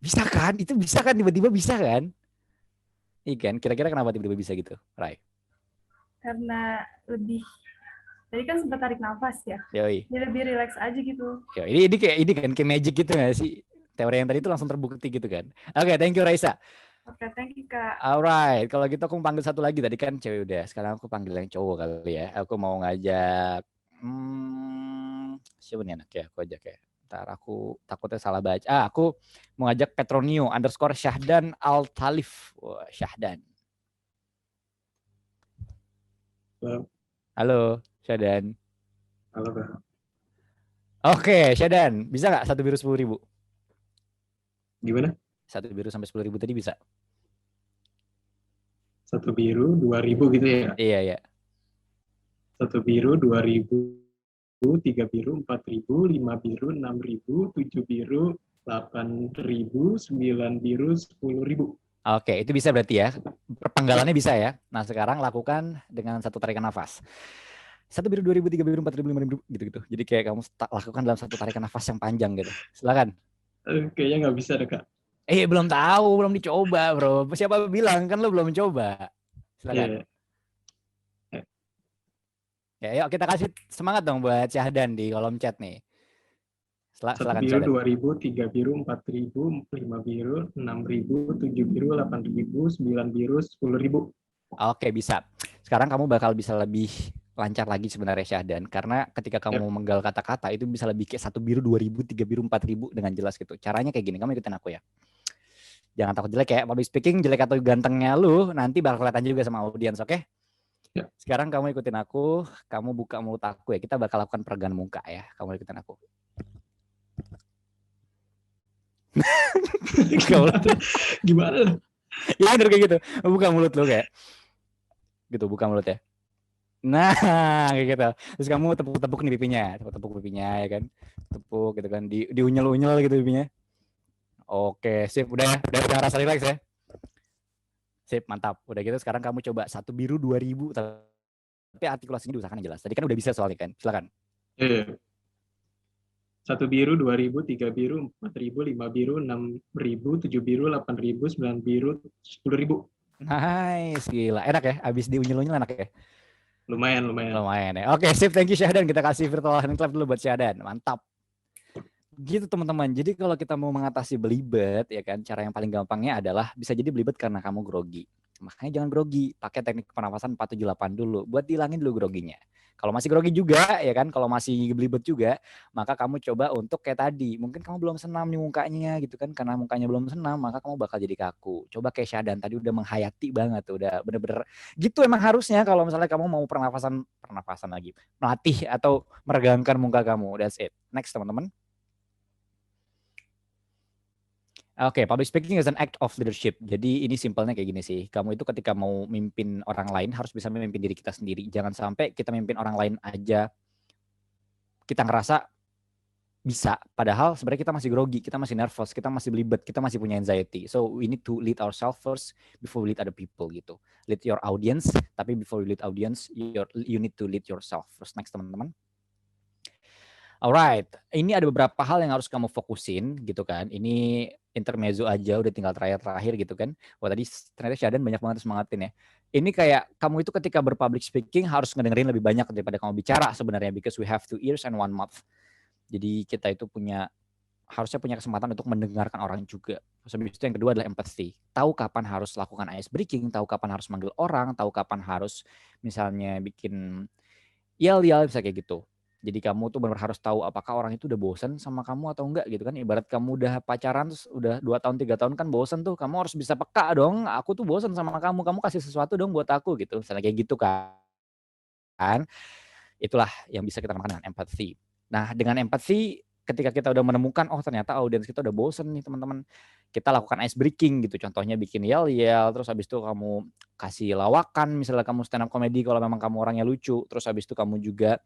Bisa kan? Itu bisa kan? Tiba-tiba bisa kan? Iya kan? Kira-kira kenapa tiba-tiba bisa gitu, Rai? Karena tadi kan sempat tarik nafas ya. Yoi. Jadi lebih relax aja gitu. Yo, ini kayak magic gitu nggak sih? Teori yang tadi itu langsung terbukti gitu kan? Oke, thank you Raisa. Oke, thank you Kak. Alright, kalau gitu aku panggil satu lagi. Tadi kan cewek udah, sekarang aku panggil yang cowok kali ya. Aku mau ngajak, siapa nih anak ya? Aku ajak ya. Ntar aku takutnya salah baca. Aku mau ngajak Petronio _ Syahdan Al-Talif. Wah, Syahdan. Halo, Syahdan. Halo, Kak. Oke, Syahdan. Bisa nggak 1 biru 10.000? Gimana? 1 biru sampai 10.000 tadi bisa? 1 biru 2.000 gitu ya? Iya. 1 biru 2.000, 3 biru 4.000, 5 biru 6.000, 7 biru 8.000, 9 biru 10.000. Oke, itu bisa berarti ya. Perpenggalannya bisa ya. Nah, sekarang lakukan dengan satu tarikan nafas. 1 biru 2.000, 3 biru 4.000, 5.000 gitu. Jadi kayak kamu lakukan dalam satu tarikan nafas yang panjang gitu. Silakan. Kayaknya nggak bisa deh, Kak. Belum tahu, belum dicoba, bro. Siapa bilang kan lo belum coba? Silakan. Ya, yuk kita kasih semangat dong buat Syahdan di kolom chat nih. Silakan 1 biru 2.000, 3 biru 4.000, 5 biru 6.000, 7 biru 8.000, 9 biru 10.000. Oke, bisa. Sekarang kamu bakal bisa lebih lancar lagi sebenarnya Syahdan, karena ketika kamu menggal kata-kata itu bisa lebih kayak 1 biru 2.000, 3 biru 4.000 dengan jelas gitu. Caranya kayak gini, kamu ikutin aku ya. Jangan takut jelek ya, public speaking jelek atau gantengnya lu nanti bakal kelihatan juga sama audiens, oke? Sekarang kamu ikutin aku, kamu buka mulut aku ya. Kita bakal lakukan peregangan muka ya. Kamu ikutin aku. Gimana? Ya bener kayak gitu. Buka mulut lu kayak. Gitu, buka mulut ya. Nah, kayak gitu. Terus kamu tepuk-tepuk nih pipinya. Tepuk-tepuk pipinya ya kan. Tepuk gitu kan. Diunyel-unyel gitu pipinya. Oke, sip. Udah jangan rasa relax ya. Sip, mantap. Udah gitu sekarang kamu coba 1 biru 2.000. Tapi artikulasinya diusahakan yang jelas. Tadi kan udah bisa soalnya kan. Silakan. 1 biru 2.000, 3 biru 4.000, 5 biru 6.000, 7 biru 8.000, 9 biru 10.000. Nice, gila. Enak ya? Abis diunyel-unyel enak ya? Lumayan ya. Oke, sip. Thank you Syahdan. Kita kasih virtual hand clap dulu buat Syahdan. Mantap. Gitu teman-teman. Jadi kalau kita mau mengatasi belibet ya kan, cara yang paling gampangnya adalah bisa jadi belibet karena kamu grogi. Makanya jangan grogi, pakai teknik pernafasan 478 dulu buat dihilangin dulu groginya. Kalau masih grogi juga ya kan, kalau masih belibet juga, maka kamu coba untuk kayak tadi, mungkin kamu belum senam nih mukanya gitu kan, karena mukanya belum senam maka kamu bakal jadi kaku. Coba kayak Syadan tadi udah menghayati banget tuh, udah bener-bener gitu emang harusnya kalau misalnya kamu mau pernafasan lagi, melatih atau meregangkan muka kamu. That's it. Next teman-teman. Oke, public speaking is an act of leadership. Jadi ini simpelnya kayak gini sih. Kamu itu ketika mau mimpin orang lain harus bisa memimpin diri kita sendiri. Jangan sampai kita mimpin orang lain aja kita ngerasa bisa. Padahal sebenarnya kita masih grogi, kita masih nervous, kita masih belibet, kita masih punya anxiety. So we need to lead ourselves first before we lead other people gitu. Lead your audience, tapi before you lead audience, you need to lead yourself first. Next teman-teman. Alright, ini ada beberapa hal yang harus kamu fokusin gitu kan. Ini intermezzo aja, udah tinggal terakhir gitu kan. Wah tadi ternyata Syadan banyak banget semangatin ya. Ini kayak kamu itu ketika berpublic speaking harus ngedengerin lebih banyak daripada kamu bicara sebenarnya, because we have 2 ears and 1 mouth. Jadi kita itu harusnya punya kesempatan untuk mendengarkan orang juga. Terus habis itu yang kedua adalah empathy. Tahu kapan harus lakukan ice breaking, tahu kapan harus manggil orang, tahu kapan harus misalnya bikin yel bisa kayak gitu. Jadi kamu tuh benar harus tahu apakah orang itu udah bosan sama kamu atau enggak gitu kan. Ibarat kamu udah pacaran terus udah 2 tahun 3 tahun kan bosan tuh. Kamu harus bisa peka dong. Aku tuh bosan sama kamu. Kamu kasih sesuatu dong buat aku gitu. Misalnya kayak gitu kan. Itulah yang bisa kita namakan dengan empathy. Nah, dengan empathy ketika kita udah menemukan oh ternyata audiens kita udah bosan nih teman-teman. Kita lakukan ice breaking gitu. Contohnya bikin yel-yel, terus habis itu kamu kasih lawakan, misalnya kamu stand up comedy kalau memang kamu orangnya lucu. Terus habis itu kamu juga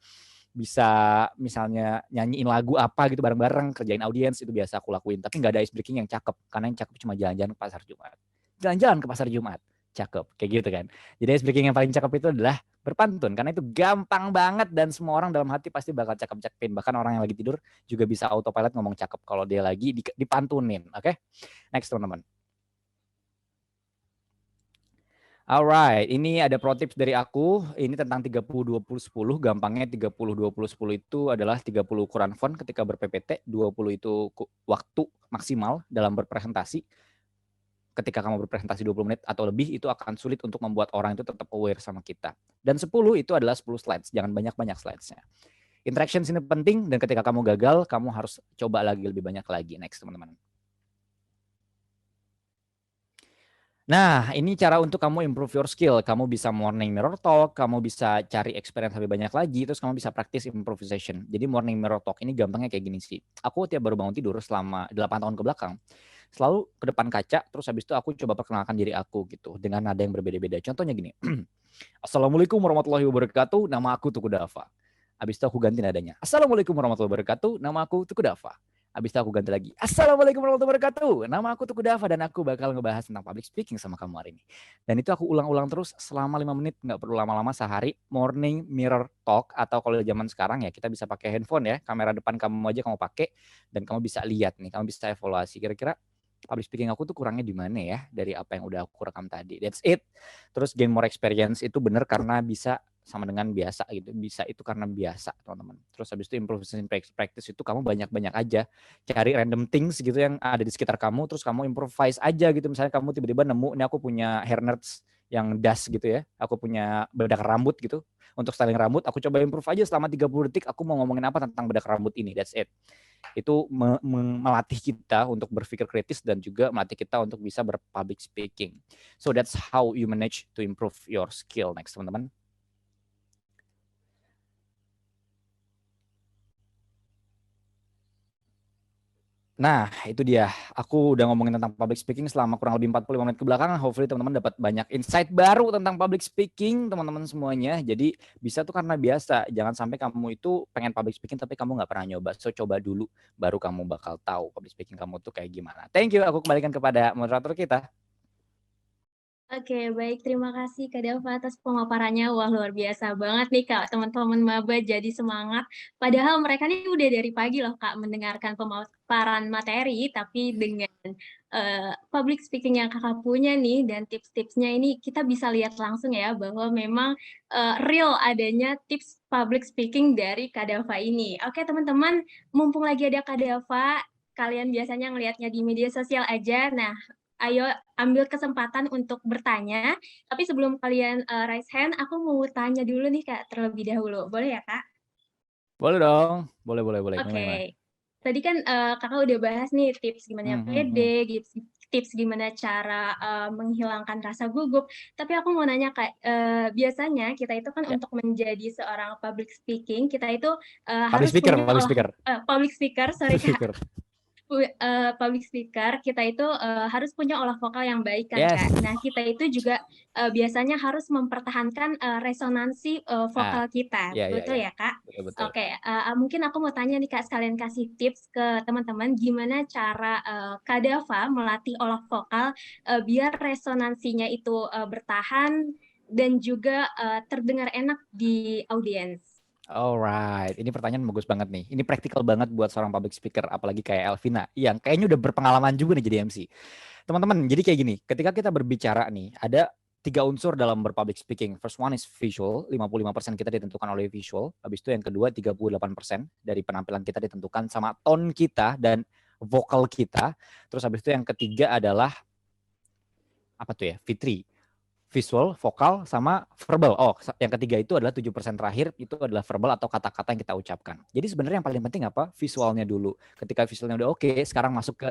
bisa misalnya nyanyiin lagu apa gitu bareng-bareng, kerjain audiens, itu biasa aku lakuin. Tapi nggak ada ice breaking yang cakep, karena yang cakep cuma jalan-jalan ke pasar Jumat. Jalan-jalan ke pasar Jumat, cakep, kayak gitu kan. Jadi ice breaking yang paling cakep itu adalah berpantun, karena itu gampang banget dan semua orang dalam hati pasti bakal cakep-cakepin. Bahkan orang yang lagi tidur juga bisa autopilot ngomong cakep kalau dia lagi dipantunin, oke? Next teman-teman. Alright, ini ada pro tips dari aku. Ini tentang 30-20-10. Gampangnya 30-20-10 itu adalah 30 ukuran font ketika ber-PPT, 20 itu waktu maksimal dalam berpresentasi. Ketika kamu berpresentasi 20 menit atau lebih, itu akan sulit untuk membuat orang itu tetap aware sama kita. Dan 10 itu adalah 10 slides, jangan banyak-banyak slides-nya. Interaction ini penting, dan ketika kamu gagal, kamu harus coba lagi lebih banyak lagi. Next teman-teman. Nah, ini cara untuk kamu improve your skill. Kamu bisa morning mirror talk, kamu bisa cari experience lebih banyak lagi, terus kamu bisa practice improvisation. Jadi morning mirror talk ini gampangnya kayak gini sih. Aku tiap baru bangun tidur selama 8 tahun ke belakang, selalu ke depan kaca, terus habis itu aku coba perkenalkan diri aku gitu, dengan nada yang berbeda-beda. Contohnya gini, Assalamualaikum warahmatullahi wabarakatuh, nama aku Tuku Dava. Habis itu aku ganti nadanya, Assalamualaikum warahmatullahi wabarakatuh, nama aku Tuku Dava. Habis itu aku ganti lagi, Assalamualaikum warahmatullahi wabarakatuh, nama aku Tuku Dava dan aku bakal ngebahas tentang public speaking sama kamu hari ini. Dan itu aku ulang-ulang terus selama 5 menit, nggak perlu lama-lama, sehari. Morning mirror talk, atau kalau zaman sekarang ya kita bisa pakai handphone ya, kamera depan kamu aja kamu pakai, dan kamu bisa lihat nih, kamu bisa evaluasi kira-kira public speaking aku tuh kurangnya di mana ya dari apa yang udah aku rekam tadi. That's it. Terus gain more experience itu bener karena bisa sama dengan biasa gitu. Bisa itu karena biasa, teman-teman. Terus habis itu improvisation practice itu kamu banyak-banyak aja. Cari random things gitu yang ada di sekitar kamu, terus kamu improvise aja gitu. Misalnya kamu tiba-tiba nemu, ini aku punya hair nerds yang das gitu ya. Aku punya bedak rambut gitu. Untuk styling rambut, aku coba improve aja selama 30 detik aku mau ngomongin apa tentang bedak rambut ini. That's it. Itu melatih kita untuk berpikir kritis dan juga melatih kita untuk bisa berpublic speaking. So that's how you manage to improve your skill. Next, teman-teman. Nah, itu dia. Aku udah ngomongin tentang public speaking selama kurang lebih 45 menit ke belakang. Hopefully teman-teman dapat banyak insight baru tentang public speaking, teman-teman semuanya. Jadi bisa tuh karena biasa. Jangan sampai kamu itu pengen public speaking tapi kamu nggak pernah nyoba. So coba dulu, baru kamu bakal tahu public speaking kamu tuh kayak gimana. Thank you. Aku kembalikan kepada moderator kita. Oke, baik. Terima kasih Kak Dava atas pemaparannya. Wah, luar biasa banget nih Kak. Teman-teman maba jadi semangat. Padahal mereka nih udah dari pagi loh Kak mendengarkan pemaparan materi, tapi dengan public speaking yang Kakak punya nih dan tips-tipsnya ini kita bisa lihat langsung ya bahwa memang real adanya tips public speaking dari Kak Dava ini. Oke teman-teman, mumpung lagi ada Kak Dava, kalian biasanya ngelihatnya di media sosial aja. Nah, ayo ambil kesempatan untuk bertanya. Tapi sebelum kalian raise hand, aku mau tanya dulu nih Kak terlebih dahulu. Boleh ya Kak? Boleh dong. Boleh. Oke. Tadi kan Kakak udah bahas nih tips gimana pede, tips gimana cara menghilangkan rasa gugup. Tapi aku mau nanya Kak, biasanya kita itu kan untuk menjadi seorang public speaking, kita itu harus punya public speaker, sorry Kak. Public speaker, kita itu harus punya olah vokal yang baik kan Kak. Nah kita itu juga biasanya harus mempertahankan resonansi vokal kita, betul ya Kak? Betul. Oke, mungkin aku mau tanya nih Kak, sekalian kasih tips ke teman-teman gimana cara Kak Dava melatih olah vokal biar resonansinya itu bertahan dan juga terdengar enak di audiens. Alright, ini pertanyaan bagus banget nih. Ini praktikal banget buat seorang public speaker, apalagi kayak Elvina, yang kayaknya udah berpengalaman juga nih jadi MC. Teman-teman, jadi kayak gini, ketika kita berbicara nih, ada 3 unsur dalam berpublic speaking. First one is visual, 55% kita ditentukan oleh visual. Habis itu yang kedua 38% dari penampilan kita ditentukan sama tone kita dan vokal kita. Terus habis itu yang ketiga adalah apa tuh ya? Fitri. Visual, vokal, sama verbal. Oh, yang ketiga itu adalah 7% terakhir, itu adalah verbal atau kata-kata yang kita ucapkan. Jadi sebenarnya yang paling penting apa? Visualnya dulu. Ketika visualnya udah oke, sekarang masuk ke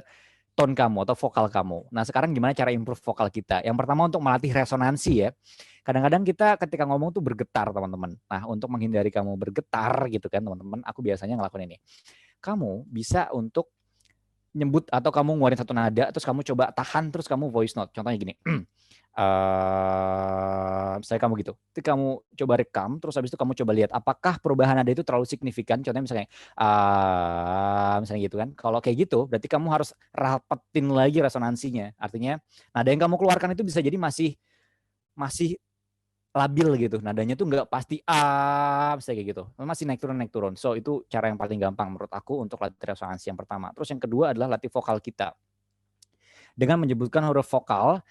tone kamu atau vokal kamu. Nah sekarang gimana cara improve vokal kita? Yang pertama untuk melatih resonansi ya. Kadang-kadang kita ketika ngomong tuh bergetar teman-teman. Nah untuk menghindari kamu bergetar gitu kan teman-teman, aku biasanya ngelakuin ini. Kamu bisa untuk nyebut atau kamu ngeluarin satu nada, terus kamu coba tahan, terus kamu voice note. Contohnya gini. Misalnya kamu gitu, ketika kamu coba rekam, terus habis itu kamu coba lihat apakah perubahan nada itu terlalu signifikan. Contohnya misalnya gitu kan. Kalau kayak gitu, berarti kamu harus rapetin lagi resonansinya. Artinya nada yang kamu keluarkan itu bisa jadi masih labil gitu. Nadanya tuh nggak pasti misalnya kayak gitu. Masih naik turun. So itu cara yang paling gampang menurut aku untuk latih resonansi yang pertama. Terus yang kedua adalah latih vokal kita dengan menyebutkan huruf vokal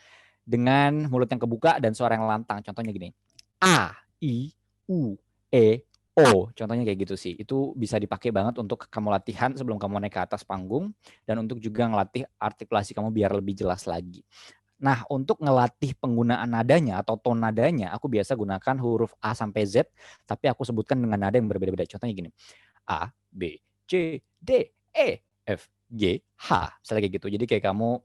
dengan mulut yang kebuka dan suara yang lantang. Contohnya gini. A, I, U, E, O. Contohnya kayak gitu sih. Itu bisa dipakai banget untuk kamu latihan sebelum kamu naik ke atas panggung. Dan untuk juga ngelatih artikulasi kamu biar lebih jelas lagi. Nah, untuk ngelatih penggunaan nadanya atau tone nadanya, aku biasa gunakan huruf A sampai Z. Tapi aku sebutkan dengan nada yang berbeda-beda. Contohnya gini. A, B, C, D, E, F, G, H. Misalnya kayak gitu. Jadi kayak kamu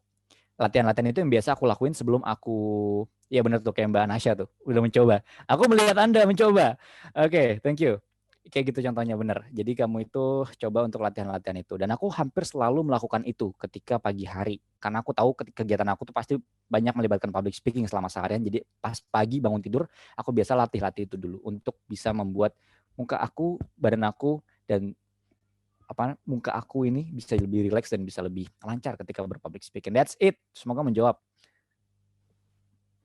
latihan-latihan itu yang biasa aku lakuin sebelum aku, ya benar tuh kayak Mbak Nasya tuh, udah mencoba. Aku melihat Anda mencoba. Oke, thank you. Kayak gitu contohnya benar. Jadi kamu itu coba untuk latihan-latihan itu. Dan aku hampir selalu melakukan itu ketika pagi hari. Karena aku tahu kegiatan aku tuh pasti banyak melibatkan public speaking selama seharian. Jadi pas pagi bangun tidur, aku biasa latih-latih itu dulu untuk bisa membuat muka aku, badan aku, dan muka aku ini bisa lebih rileks dan bisa lebih lancar ketika berpublic speaking. That's it. Semoga menjawab.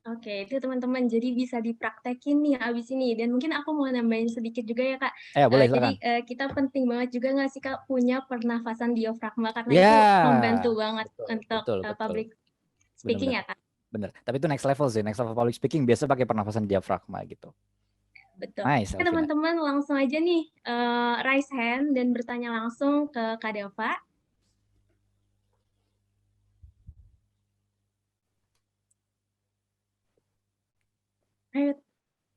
Oke, itu teman-teman. Jadi bisa dipraktekin nih abis ini. Dan mungkin aku mau nambahin sedikit juga ya Kak. Boleh, jadi kita penting banget juga nggak sih Kak punya pernafasan diafragma karena itu membantu banget untuk public speaking ya Kak. Bener. Tapi itu next level sih. Next level public speaking biasa pakai pernafasan diafragma gitu. Betul. Nice, teman-teman langsung aja nih raise hand dan bertanya langsung ke Kak Dava.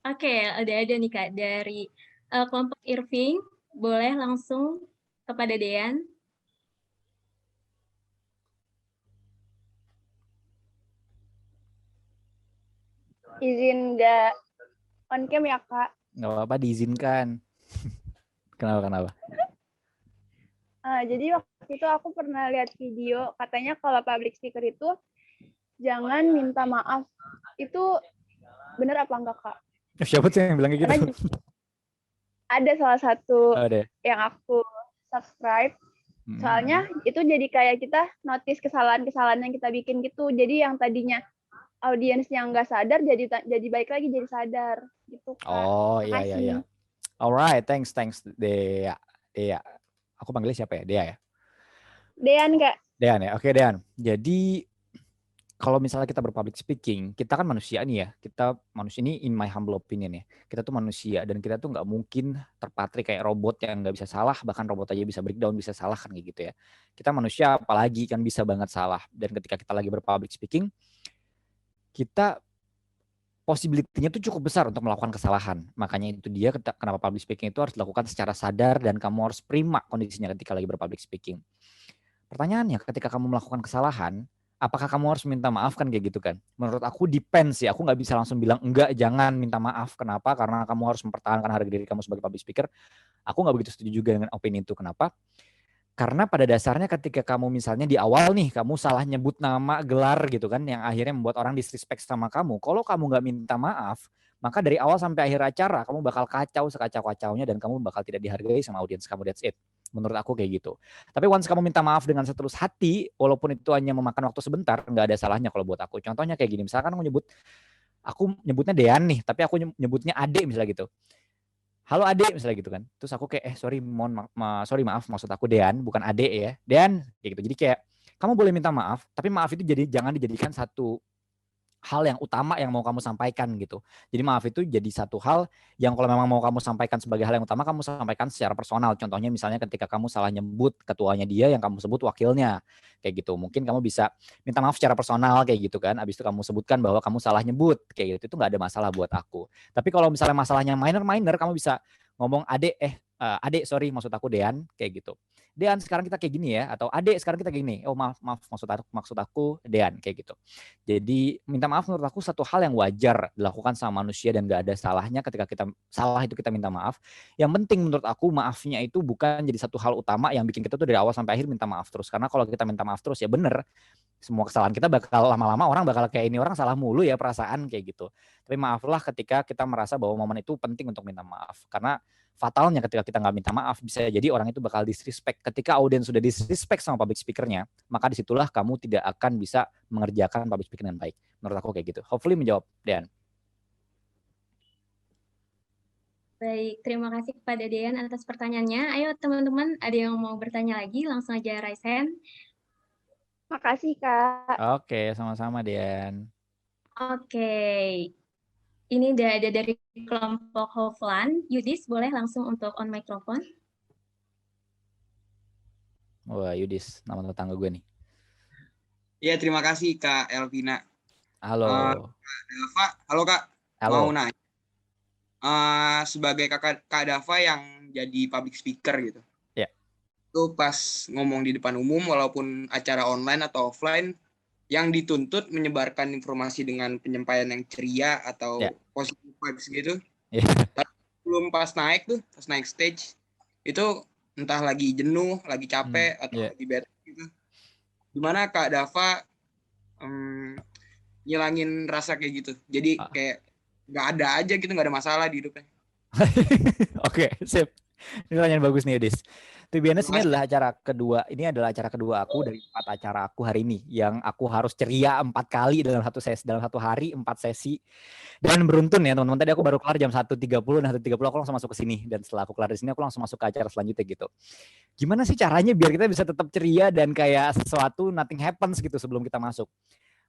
Oke, udah ada nih Kak dari kelompok Irving. Boleh langsung kepada Dean. Izin nggak on cam ya Kak? Nggak apa-apa, diizinkan. Kenapa? Jadi waktu itu aku pernah lihat video, katanya kalau public speaker itu jangan minta maaf. Itu benar apa enggak Kak? Siapa sih yang bilang kayak gitu? Ada salah satu yang aku subscribe. Soalnya itu jadi kayak kita notice kesalahan-kesalahan yang kita bikin gitu. Jadi yang tadinya audiensnya nggak sadar jadi baik lagi, jadi sadar gitu Kak. Oh iya. Alright, thanks Dea. Aku panggilnya siapa ya? Dea ya? Dean Kak. Dean ya. Oke Dean. Jadi kalau misalnya kita berpublic speaking, kita kan manusia nih ya. Kita manusia ini, in my humble opinion ya, kita tuh manusia dan kita tuh nggak mungkin terpatri kayak robot yang nggak bisa salah, bahkan robot aja bisa breakdown, bisa salah kan kayak gitu ya. Kita manusia apalagi kan bisa banget salah. Dan ketika kita lagi berpublic speaking, kita possibility-nya tuh cukup besar untuk melakukan kesalahan. Makanya itu dia kenapa public speaking itu harus dilakukan secara sadar dan kamu harus prima kondisinya ketika lagi berpublic speaking. Pertanyaannya, ketika kamu melakukan kesalahan, apakah kamu harus minta maaf kan kayak gitu kan? Menurut aku depends ya. Aku nggak bisa langsung bilang enggak, jangan minta maaf. Kenapa? Karena kamu harus mempertahankan harga diri kamu sebagai public speaker. Aku nggak begitu setuju juga dengan opini itu. Kenapa? Karena pada dasarnya ketika kamu misalnya di awal nih, kamu salah nyebut nama, gelar gitu kan, yang akhirnya membuat orang disrespect sama kamu. Kalau kamu nggak minta maaf, maka dari awal sampai akhir acara, kamu bakal kacau sekacau-kacaunya dan kamu bakal tidak dihargai sama audiens kamu. That's it. Menurut aku kayak gitu. Tapi once kamu minta maaf dengan setulus hati, walaupun itu hanya memakan waktu sebentar, nggak ada salahnya kalau buat aku. Contohnya kayak gini, misalkan aku nyebutnya Dean nih, tapi aku nyebutnya Ade misalnya gitu. Halo Ade misalnya gitu kan. Terus aku kayak sorry maaf maksud aku Dean bukan Ade ya. Dean kayak gitu. Jadi kayak kamu boleh minta maaf, tapi maaf itu jangan dijadikan satu hal yang utama yang mau kamu sampaikan gitu. Jadi maaf itu jadi satu hal yang kalau memang mau kamu sampaikan sebagai hal yang utama, kamu sampaikan secara personal. Contohnya misalnya ketika kamu salah nyebut ketuanya dia yang kamu sebut wakilnya. Kayak gitu. Mungkin kamu bisa minta maaf secara personal kayak gitu kan. Habis itu kamu sebutkan bahwa kamu salah nyebut. Kayak gitu. Itu nggak ada masalah buat aku. Tapi kalau misalnya masalahnya minor, kamu bisa ngomong Ade sorry maksud aku Dean kayak gitu. Dean sekarang kita kayak gini ya, atau Ade sekarang kita kayak gini. Oh maaf maksud aku Dean kayak gitu. Jadi minta maaf menurut aku satu hal yang wajar dilakukan sama manusia dan gak ada salahnya ketika kita salah itu kita minta maaf. Yang penting menurut aku maafnya itu bukan jadi satu hal utama yang bikin kita tuh dari awal sampai akhir minta maaf terus. Karena kalau kita minta maaf terus ya bener, semua kesalahan kita bakal lama-lama orang bakal kayak ini orang salah mulu ya perasaan kayak gitu. Tapi maaflah ketika kita merasa bahwa momen itu penting untuk minta maaf. Karena fatalnya ketika kita nggak minta maaf bisa jadi orang itu bakal disrespect. Ketika audiens sudah disrespect sama public speakernya, maka disitulah kamu tidak akan bisa mengerjakan public speaking dengan baik. Menurut aku kayak gitu. Hopefully menjawab, Dean. Baik, terima kasih kepada Dean atas pertanyaannya. Ayo teman-teman, ada yang mau bertanya lagi? Langsung aja raise hand. Makasih, Kak. Oke, sama-sama Dean. Oke. Ini udah ada dari kelompok Hoflan. Yudis, boleh langsung untuk on microphone. Wah, Yudis, nama tetangga gue nih. Iya, terima kasih Kak Elvina. Halo. Dava, halo Kak. Halo. Mau nanya. Sebagai Kak Dava yang jadi public speaker gitu. Ya. Itu pas ngomong di depan umum, walaupun acara online atau offline, yang dituntut menyebarkan informasi dengan penyampaian yang ceria atau positive vibes gitu. Tapi belum pas naik stage, itu entah lagi jenuh, lagi capek, atau lagi bad gitu. Gimana Kak Dava ngilangin rasa kayak gitu? Jadi kayak nggak ada aja gitu, nggak ada masalah di hidupnya. Oke, sip. Ini pertanyaan bagus nih, Yudis. To be honest, ini adalah acara kedua aku dari 4 acara aku hari ini yang aku harus ceria 4 kali dalam satu hari 4 sesi. Dan beruntun ya teman-teman, tadi aku baru kelar jam 1.30 dan 1.30 aku langsung masuk ke sini, dan setelah aku kelar di sini aku langsung masuk ke acara selanjutnya gitu. Gimana sih caranya biar kita bisa tetap ceria dan kayak sesuatu nothing happens gitu sebelum kita masuk?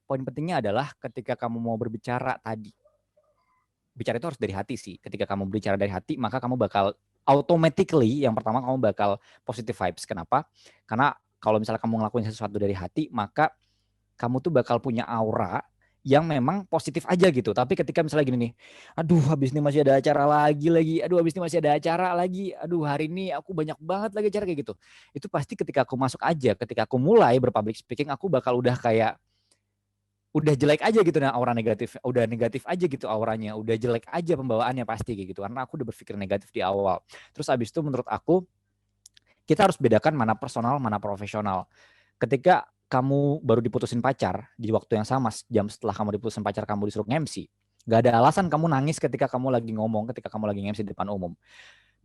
Poin pentingnya adalah ketika kamu mau berbicara tadi. Bicara itu harus dari hati sih. Ketika kamu berbicara dari hati, maka kamu bakal automatically yang pertama kamu bakal positive vibes. Kenapa? Karena kalau misalnya kamu ngelakuin sesuatu dari hati, maka kamu tuh bakal punya aura yang memang positif aja gitu. Tapi ketika misalnya gini nih, aduh habis ini masih ada acara lagi, aduh habis ini masih ada acara lagi, aduh hari ini aku banyak banget lagi acara kayak gitu. Itu pasti ketika aku masuk aja, ketika aku mulai berpublic speaking, aku bakal udah kayak udah jelek aja gitu, nah aura negatif, udah negatif aja gitu auranya, udah jelek aja pembawaannya pasti kayak gitu, karena aku udah berpikir negatif di awal. Terus abis itu menurut aku kita harus bedakan mana personal, mana profesional. Ketika kamu baru diputusin pacar di waktu yang sama, jam setelah kamu diputusin pacar kamu disuruh MC, gak ada alasan kamu nangis ketika kamu lagi ngomong, ketika kamu lagi MC di depan umum.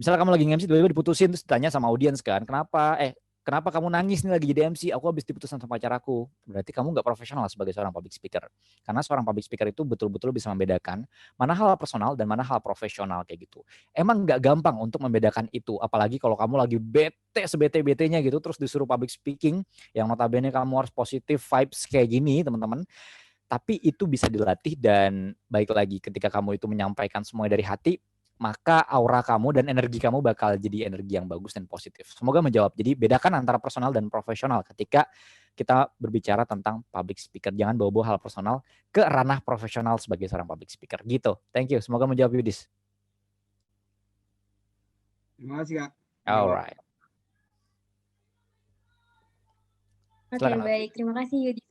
Misalnya kamu lagi MC tiba-tiba diputusin terus ditanya sama audiens kan, kenapa? Kenapa kamu nangis nih lagi jadi MC? Aku habis diputuskan sama pacar aku. Berarti kamu nggak profesional sebagai seorang public speaker. Karena seorang public speaker itu betul-betul bisa membedakan mana hal personal dan mana hal profesional kayak gitu. Emang nggak gampang untuk membedakan itu. Apalagi kalau kamu lagi bete sebete-betenya gitu, terus disuruh public speaking, yang notabene kamu harus positive vibes kayak gini teman-teman. Tapi itu bisa dilatih dan baik lagi ketika kamu itu menyampaikan semuanya dari hati, maka aura kamu dan energi kamu bakal jadi energi yang bagus dan positif. Semoga menjawab. Jadi bedakan antara personal dan profesional ketika kita berbicara tentang public speaker. Jangan bawa-bawa hal personal ke ranah profesional sebagai seorang public speaker. Gitu. Thank you. Semoga menjawab, Yudis. Terima kasih, Kak. Alright. Oke, baik. Terima kasih Yudis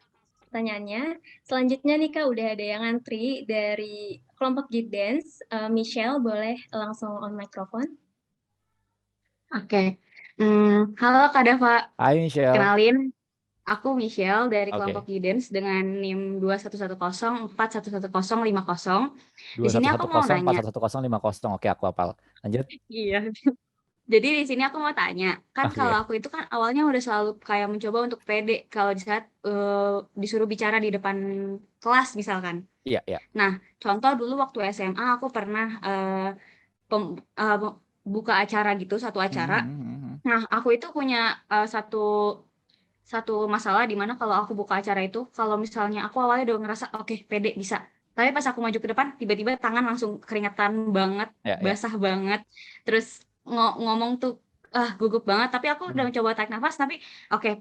pertanyaannya. Selanjutnya nih Kak, udah ada yang ngantri dari kelompok Git Dance. Michelle, boleh langsung on microphone. Oke. Halo Kak Dava. Hai Michelle. Kenalin, aku Michelle dari kelompok Git Dance dengan NIM 2110411050. Di sini aku mau nanya. 2110411050. Oke, aku hafal. Lanjut. Iya. Jadi di sini aku mau tanya, kan kalau aku itu kan awalnya udah selalu kayak mencoba untuk pede kalau di saat disuruh bicara di depan kelas misalkan. Iya, iya. Nah, contoh dulu waktu SMA aku pernah buka acara gitu, satu acara. Nah, aku itu punya satu masalah di mana kalau aku buka acara itu, kalau misalnya aku awalnya udah ngerasa oke, pede bisa. Tapi pas aku maju ke depan, tiba-tiba tangan langsung keringetan banget, basah banget. Terus ngomong tuh gugup banget, tapi aku udah mencoba tarik nafas, tapi oke,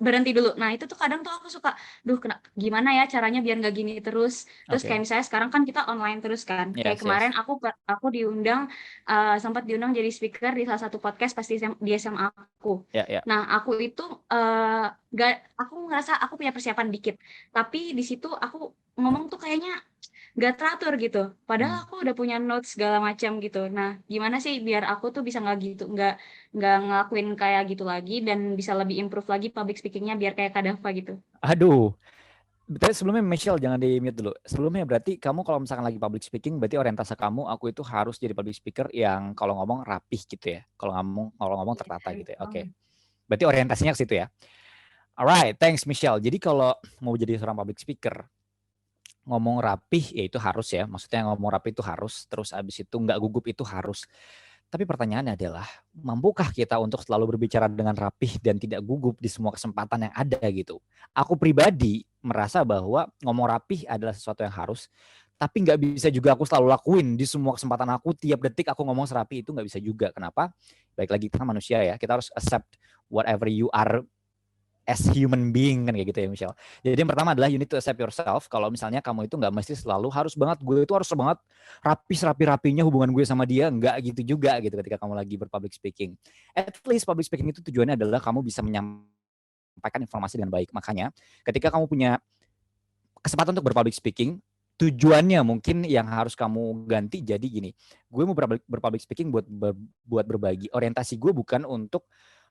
berhenti dulu. Nah itu tuh kadang tuh aku suka, gimana ya caranya biar nggak gini terus. Terus kayak misalnya sekarang kan kita online terus kan, kayak kemarin aku diundang, sempat diundang jadi speaker di salah satu podcast pasti di SMA aku. Nah aku itu aku ngerasa aku punya persiapan dikit, tapi di situ aku ngomong tuh kayaknya nggak teratur gitu, padahal aku udah punya notes segala macam gitu. Nah gimana sih biar aku tuh bisa nggak ngelakuin kayak gitu lagi dan bisa lebih improve lagi public speakingnya biar kayak Kak Dava gitu. Aduh, tapi sebelumnya Michelle jangan di mute dulu. Sebelumnya berarti kamu kalau misalkan lagi public speaking, berarti orientasi kamu aku itu harus jadi public speaker yang kalau ngomong rapih gitu ya, kalau ngomong tertata gitu ya. Oke. Berarti orientasinya ke situ ya. Alright, thanks Michelle. Jadi kalau mau jadi seorang public speaker, ngomong rapih ya itu harus ya, maksudnya ngomong rapih itu harus, terus abis itu nggak gugup itu harus. Tapi pertanyaannya adalah, mampukah kita untuk selalu berbicara dengan rapih dan tidak gugup di semua kesempatan yang ada gitu? Aku pribadi merasa bahwa ngomong rapih adalah sesuatu yang harus, tapi nggak bisa juga aku selalu lakuin di semua kesempatan aku, tiap detik aku ngomong serapi itu nggak bisa juga. Kenapa? Baik lagi kita manusia ya, kita harus accept whatever you are as human being kan kayak gitu ya Michelle. Jadi yang pertama adalah you need to accept yourself. Kalau misalnya kamu itu nggak mesti selalu harus banget, gue itu harus banget rapi-rapinya hubungan gue sama dia, nggak gitu juga gitu ketika kamu lagi berpublic speaking. At least public speaking itu tujuannya adalah kamu bisa menyampaikan informasi dengan baik. Makanya ketika kamu punya kesempatan untuk berpublic speaking, tujuannya mungkin yang harus kamu ganti jadi gini. Gue mau berpublic speaking buat berbagi. Orientasi gue bukan untuk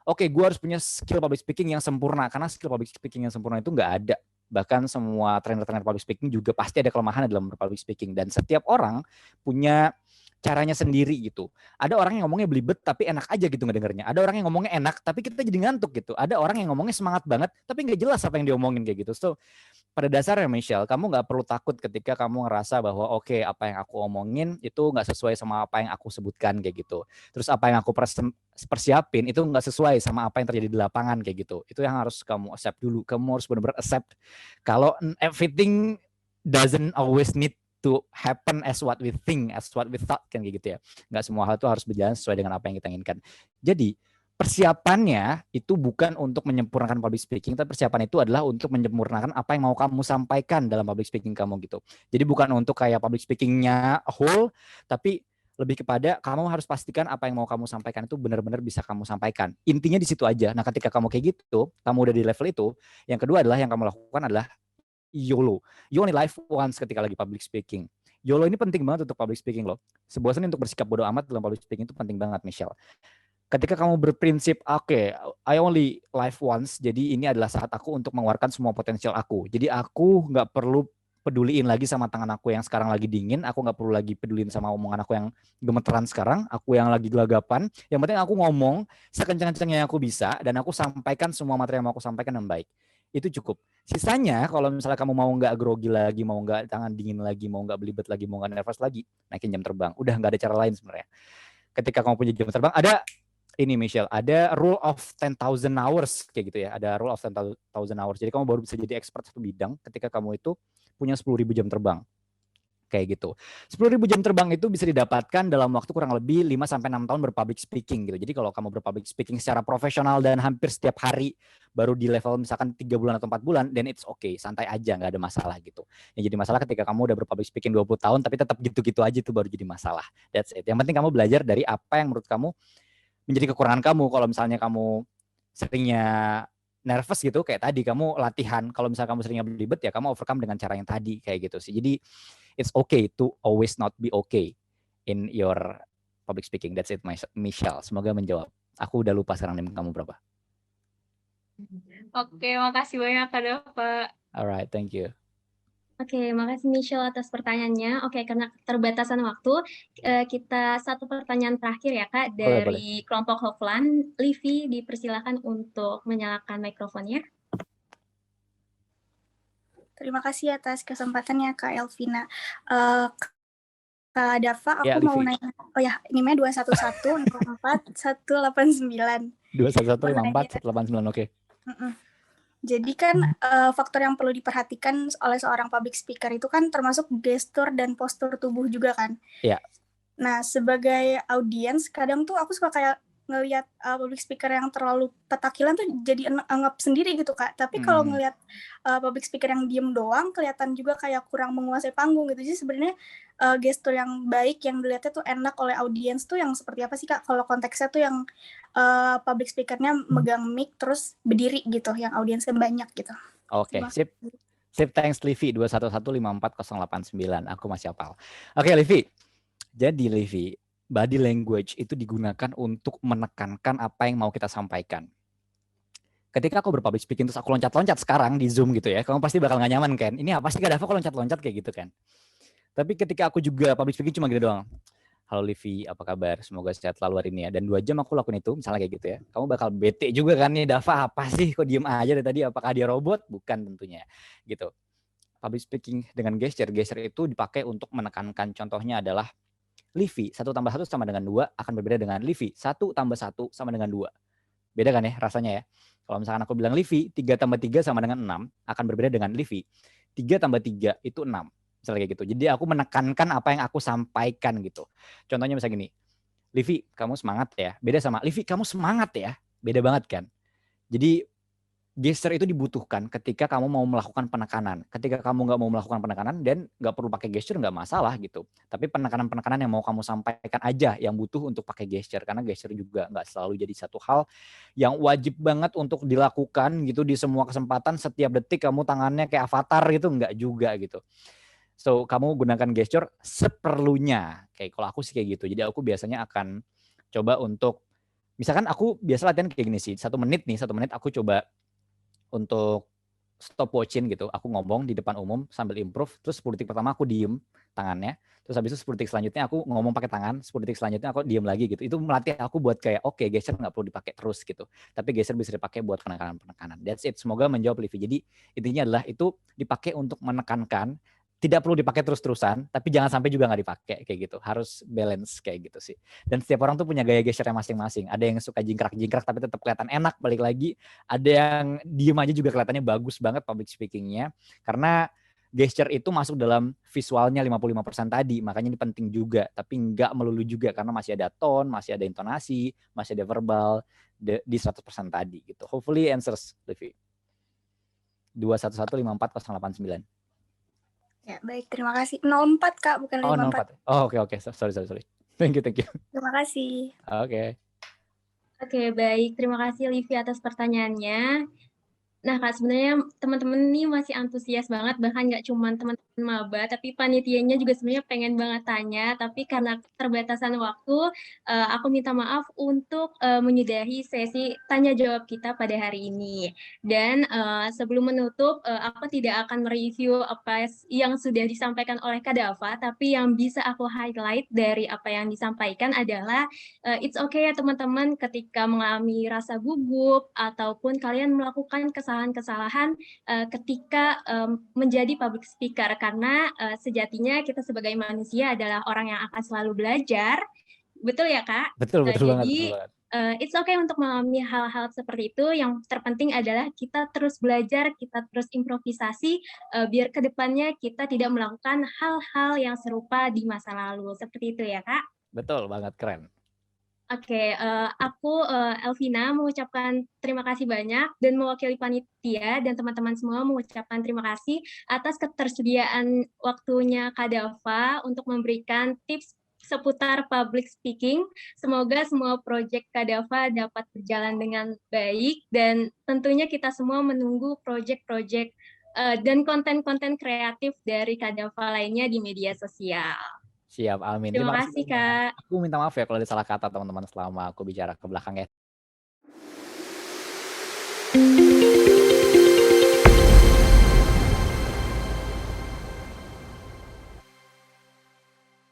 oke, gue harus punya skill public speaking yang sempurna, karena skill public speaking yang sempurna itu nggak ada. Bahkan semua trainer-trainer public speaking juga pasti ada kelemahan dalam public speaking. Dan setiap orang punya caranya sendiri gitu. Ada orang yang ngomongnya belibet tapi enak aja gitu ngedengernya. Ada orang yang ngomongnya enak tapi kita jadi ngantuk gitu. Ada orang yang ngomongnya semangat banget tapi nggak jelas apa yang diomongin kayak gitu. So pada dasarnya Michelle, kamu nggak perlu takut ketika kamu ngerasa bahwa oke, apa yang aku omongin itu nggak sesuai sama apa yang aku sebutkan kayak gitu. Terus apa yang aku persiapin itu nggak sesuai sama apa yang terjadi di lapangan kayak gitu. Itu yang harus kamu accept dulu. Kamu harus benar-benar accept kalau everything doesn't always need to happen as what we think, as what we thought kan kayak gitu ya. Nggak semua hal itu harus berjalan sesuai dengan apa yang kita inginkan. Jadi persiapannya itu bukan untuk menyempurnakan public speaking, tapi persiapan itu adalah untuk menyempurnakan apa yang mau kamu sampaikan dalam public speaking kamu gitu. Jadi bukan untuk kayak public speakingnya whole, tapi lebih kepada kamu harus pastikan apa yang mau kamu sampaikan itu benar-benar bisa kamu sampaikan. Intinya di situ aja. Nah ketika kamu kayak gitu, kamu udah di level itu, yang kedua adalah yang kamu lakukan adalah YOLO. You only live once ketika lagi public speaking. YOLO ini penting banget untuk public speaking loh. Sebuah seni untuk bersikap bodoh amat dalam public speaking itu penting banget, Michelle. Ketika kamu berprinsip, oke, I only live once, jadi ini adalah saat aku untuk mengeluarkan semua potensial aku. Jadi aku nggak perlu peduliin lagi sama tangan aku yang sekarang lagi dingin, aku nggak perlu lagi peduliin sama omongan aku yang gemeteran sekarang, aku yang lagi gelagapan. Yang penting aku ngomong sekencang-kencangnya yang aku bisa dan aku sampaikan semua materi yang mau aku sampaikan dengan baik. Itu cukup. Sisanya kalau misalnya kamu mau nggak grogi lagi, mau nggak tangan dingin lagi, mau nggak belibet lagi, mau nggak nervous lagi, naikin jam terbang. Udah nggak ada cara lain sebenarnya. Ketika kamu punya jam terbang, ada ini Michelle, ada rule of 10,000 hours kayak gitu ya. Ada rule of 10,000 hours. Jadi kamu baru bisa jadi expert satu bidang ketika kamu itu punya 10.000 jam terbang. Kayak gitu. 10.000 jam terbang itu bisa didapatkan dalam waktu kurang lebih 5-6 tahun berpublic speaking gitu. Jadi kalau kamu berpublic speaking secara profesional dan hampir setiap hari baru di level misalkan 3 bulan atau 4 bulan, then it's okay, santai aja, nggak ada masalah gitu. Yang jadi masalah ketika kamu udah berpublic speaking 20 tahun tapi tetap gitu-gitu aja itu baru jadi masalah. That's it. Yang penting kamu belajar dari apa yang menurut kamu menjadi kekurangan kamu. Kalau misalnya kamu seringnya nervous gitu, kayak tadi kamu latihan, kalau misalnya kamu seringnya belibet ya kamu overcome dengan cara yang tadi kayak gitu sih. Jadi it's okay to always not be okay in your public speaking. That's it, Michelle. Semoga menjawab. Aku udah lupa sekarang kamu berapa. Oke, makasih banyak Kak Dava. Alright, thank you. Oke, makasih Michelle atas pertanyaannya. Oke, karena keterbatasan waktu, kita satu pertanyaan terakhir ya Kak dari kelompok Hofland. Livi, dipersilakan untuk menyalakan mikrofonnya. Terima kasih atas kesempatannya Kak Elvina. Kak Dava, aku mau nanya. Oh ya, NIM-nya 21154 189. 21154 189, oke. Jadi kan faktor yang perlu diperhatikan oleh seorang public speaker itu kan termasuk gestur dan postur tubuh juga kan. Iya. Nah, sebagai audiens kadang tuh aku suka kayak ngelihat public speaker yang terlalu petakilan tuh jadi anggap sendiri gitu Kak. Tapi kalau ngelihat public speaker yang diem doang kelihatan juga kayak kurang menguasai panggung gitu. Jadi sebenarnya gestur yang baik yang dilihatnya tuh enak oleh audiens tuh yang seperti apa sih Kak? Kalau konteksnya tuh yang public speakernya megang mic terus berdiri gitu, yang audiensnya banyak gitu. Oke, sip. Sip, thanks Livi 211540889. Aku masih hafal. Oke, Livi. Jadi Livi, body language itu digunakan untuk menekankan apa yang mau kita sampaikan. Ketika aku berpublic speaking terus aku loncat-loncat sekarang di Zoom gitu ya, kamu pasti bakal gak nyaman kan? Ini apa sih Kak Dava kok loncat-loncat kayak gitu kan? Tapi ketika aku juga public speaking cuma gitu doang. Halo Livi, apa kabar? Semoga sehat selalu hari ini ya. Dan 2 jam aku lakuin itu, misalnya kayak gitu ya. Kamu bakal bete juga kan nih, Dava apa sih? Kok diem aja dari tadi? Apakah dia robot? Bukan tentunya. Gitu. Public speaking dengan gesture. Gesture itu dipakai untuk menekankan. Contohnya adalah Livi, 1 tambah 1 sama dengan 2 akan berbeda dengan Livi, 1 tambah 1 sama dengan 2. Beda kan ya rasanya ya? Kalau misalkan aku bilang Livi, 3 tambah 3 sama dengan 6, akan berbeda dengan Livi, 3 tambah 3 itu 6. Misalnya kayak gitu. Jadi aku menekankan apa yang aku sampaikan gitu. Contohnya misalnya gini, Livi, kamu semangat ya. Beda sama, Livi, kamu semangat ya. Beda banget kan? Jadi gesture itu dibutuhkan ketika kamu mau melakukan penekanan. Ketika kamu nggak mau melakukan penekanan dan nggak perlu pakai gesture nggak masalah gitu. Tapi penekanan-penekanan yang mau kamu sampaikan aja yang butuh untuk pakai gesture. Karena gesture juga nggak selalu jadi satu hal yang wajib banget untuk dilakukan gitu di semua kesempatan. Setiap detik kamu tangannya kayak avatar gitu, nggak juga gitu. So kamu gunakan gesture seperlunya. Kayak kalau aku sih kayak gitu. Jadi aku biasanya akan coba untuk, misalkan aku biasa latihan kayak gini sih. 1 menit aku coba untuk stopwatchin gitu, aku ngomong di depan umum sambil improve, terus 10 detik pertama aku diem tangannya, terus habis itu 10 detik selanjutnya aku ngomong pakai tangan, 10 detik selanjutnya aku diem lagi gitu. Itu melatih aku buat kayak oke, gesture nggak perlu dipakai terus gitu, tapi gesture bisa dipakai buat penekanan-penekanan. That's it. Semoga menjawab Livi. Jadi intinya adalah itu dipakai untuk menekankan, tidak perlu dipakai terus-terusan, tapi jangan sampai juga nggak dipakai kayak gitu. Harus balance kayak gitu sih. Dan setiap orang tuh punya gaya gesture masing-masing. Ada yang suka jingkrak-jingkrak tapi tetap kelihatan enak, balik lagi. Ada yang diem aja juga kelihatannya bagus banget public speaking-nya. Karena gesture itu masuk dalam visualnya 55% tadi, makanya ini penting juga. Tapi nggak melulu juga karena masih ada tone, masih ada intonasi, masih ada verbal di 100% tadi gitu. Hopefully answers, Livi. 211540889. Ya, baik. Terima kasih. 04, Kak, bukan 54. Oh, oke. Sorry. Thank you. Terima kasih. Oke. Oke, baik. Terima kasih Livi atas pertanyaannya. Nah, Kak, sebenarnya teman-teman ini masih antusias banget, bahkan nggak cuma teman maba, tapi panitianya juga sebenarnya pengen banget tanya, tapi karena keterbatasan waktu, aku minta maaf untuk menyudahi sesi tanya jawab kita pada hari ini. Dan sebelum menutup, aku tidak akan mereview apa yang sudah disampaikan oleh Kak Dafa, tapi yang bisa aku highlight dari apa yang disampaikan adalah it's okay ya teman-teman ketika mengalami rasa gugup ataupun kalian melakukan kesalahan-kesalahan ketika menjadi public speaker. Karena sejatinya kita sebagai manusia adalah orang yang akan selalu belajar, betul ya Kak? Betul Jadi banget. It's okay untuk mengalami hal-hal seperti itu. Yang terpenting adalah kita terus belajar, kita terus improvisasi, biar kedepannya kita tidak melakukan hal-hal yang serupa di masa lalu. Seperti itu ya Kak? Betul banget, keren. Oke, aku Elvina mengucapkan terima kasih banyak dan mewakili panitia dan teman-teman semua mengucapkan terima kasih atas ketersediaan waktunya Kak Dafa untuk memberikan tips seputar public speaking. Semoga semua proyek Kak Dafa dapat berjalan dengan baik dan tentunya kita semua menunggu proyek-proyek dan konten-konten kreatif dari Kak Dafa lainnya di media sosial. Siap, amin. Terima kasih Kak. Aku minta maaf ya kalau ada salah kata teman-teman selama aku bicara ke belakang ya.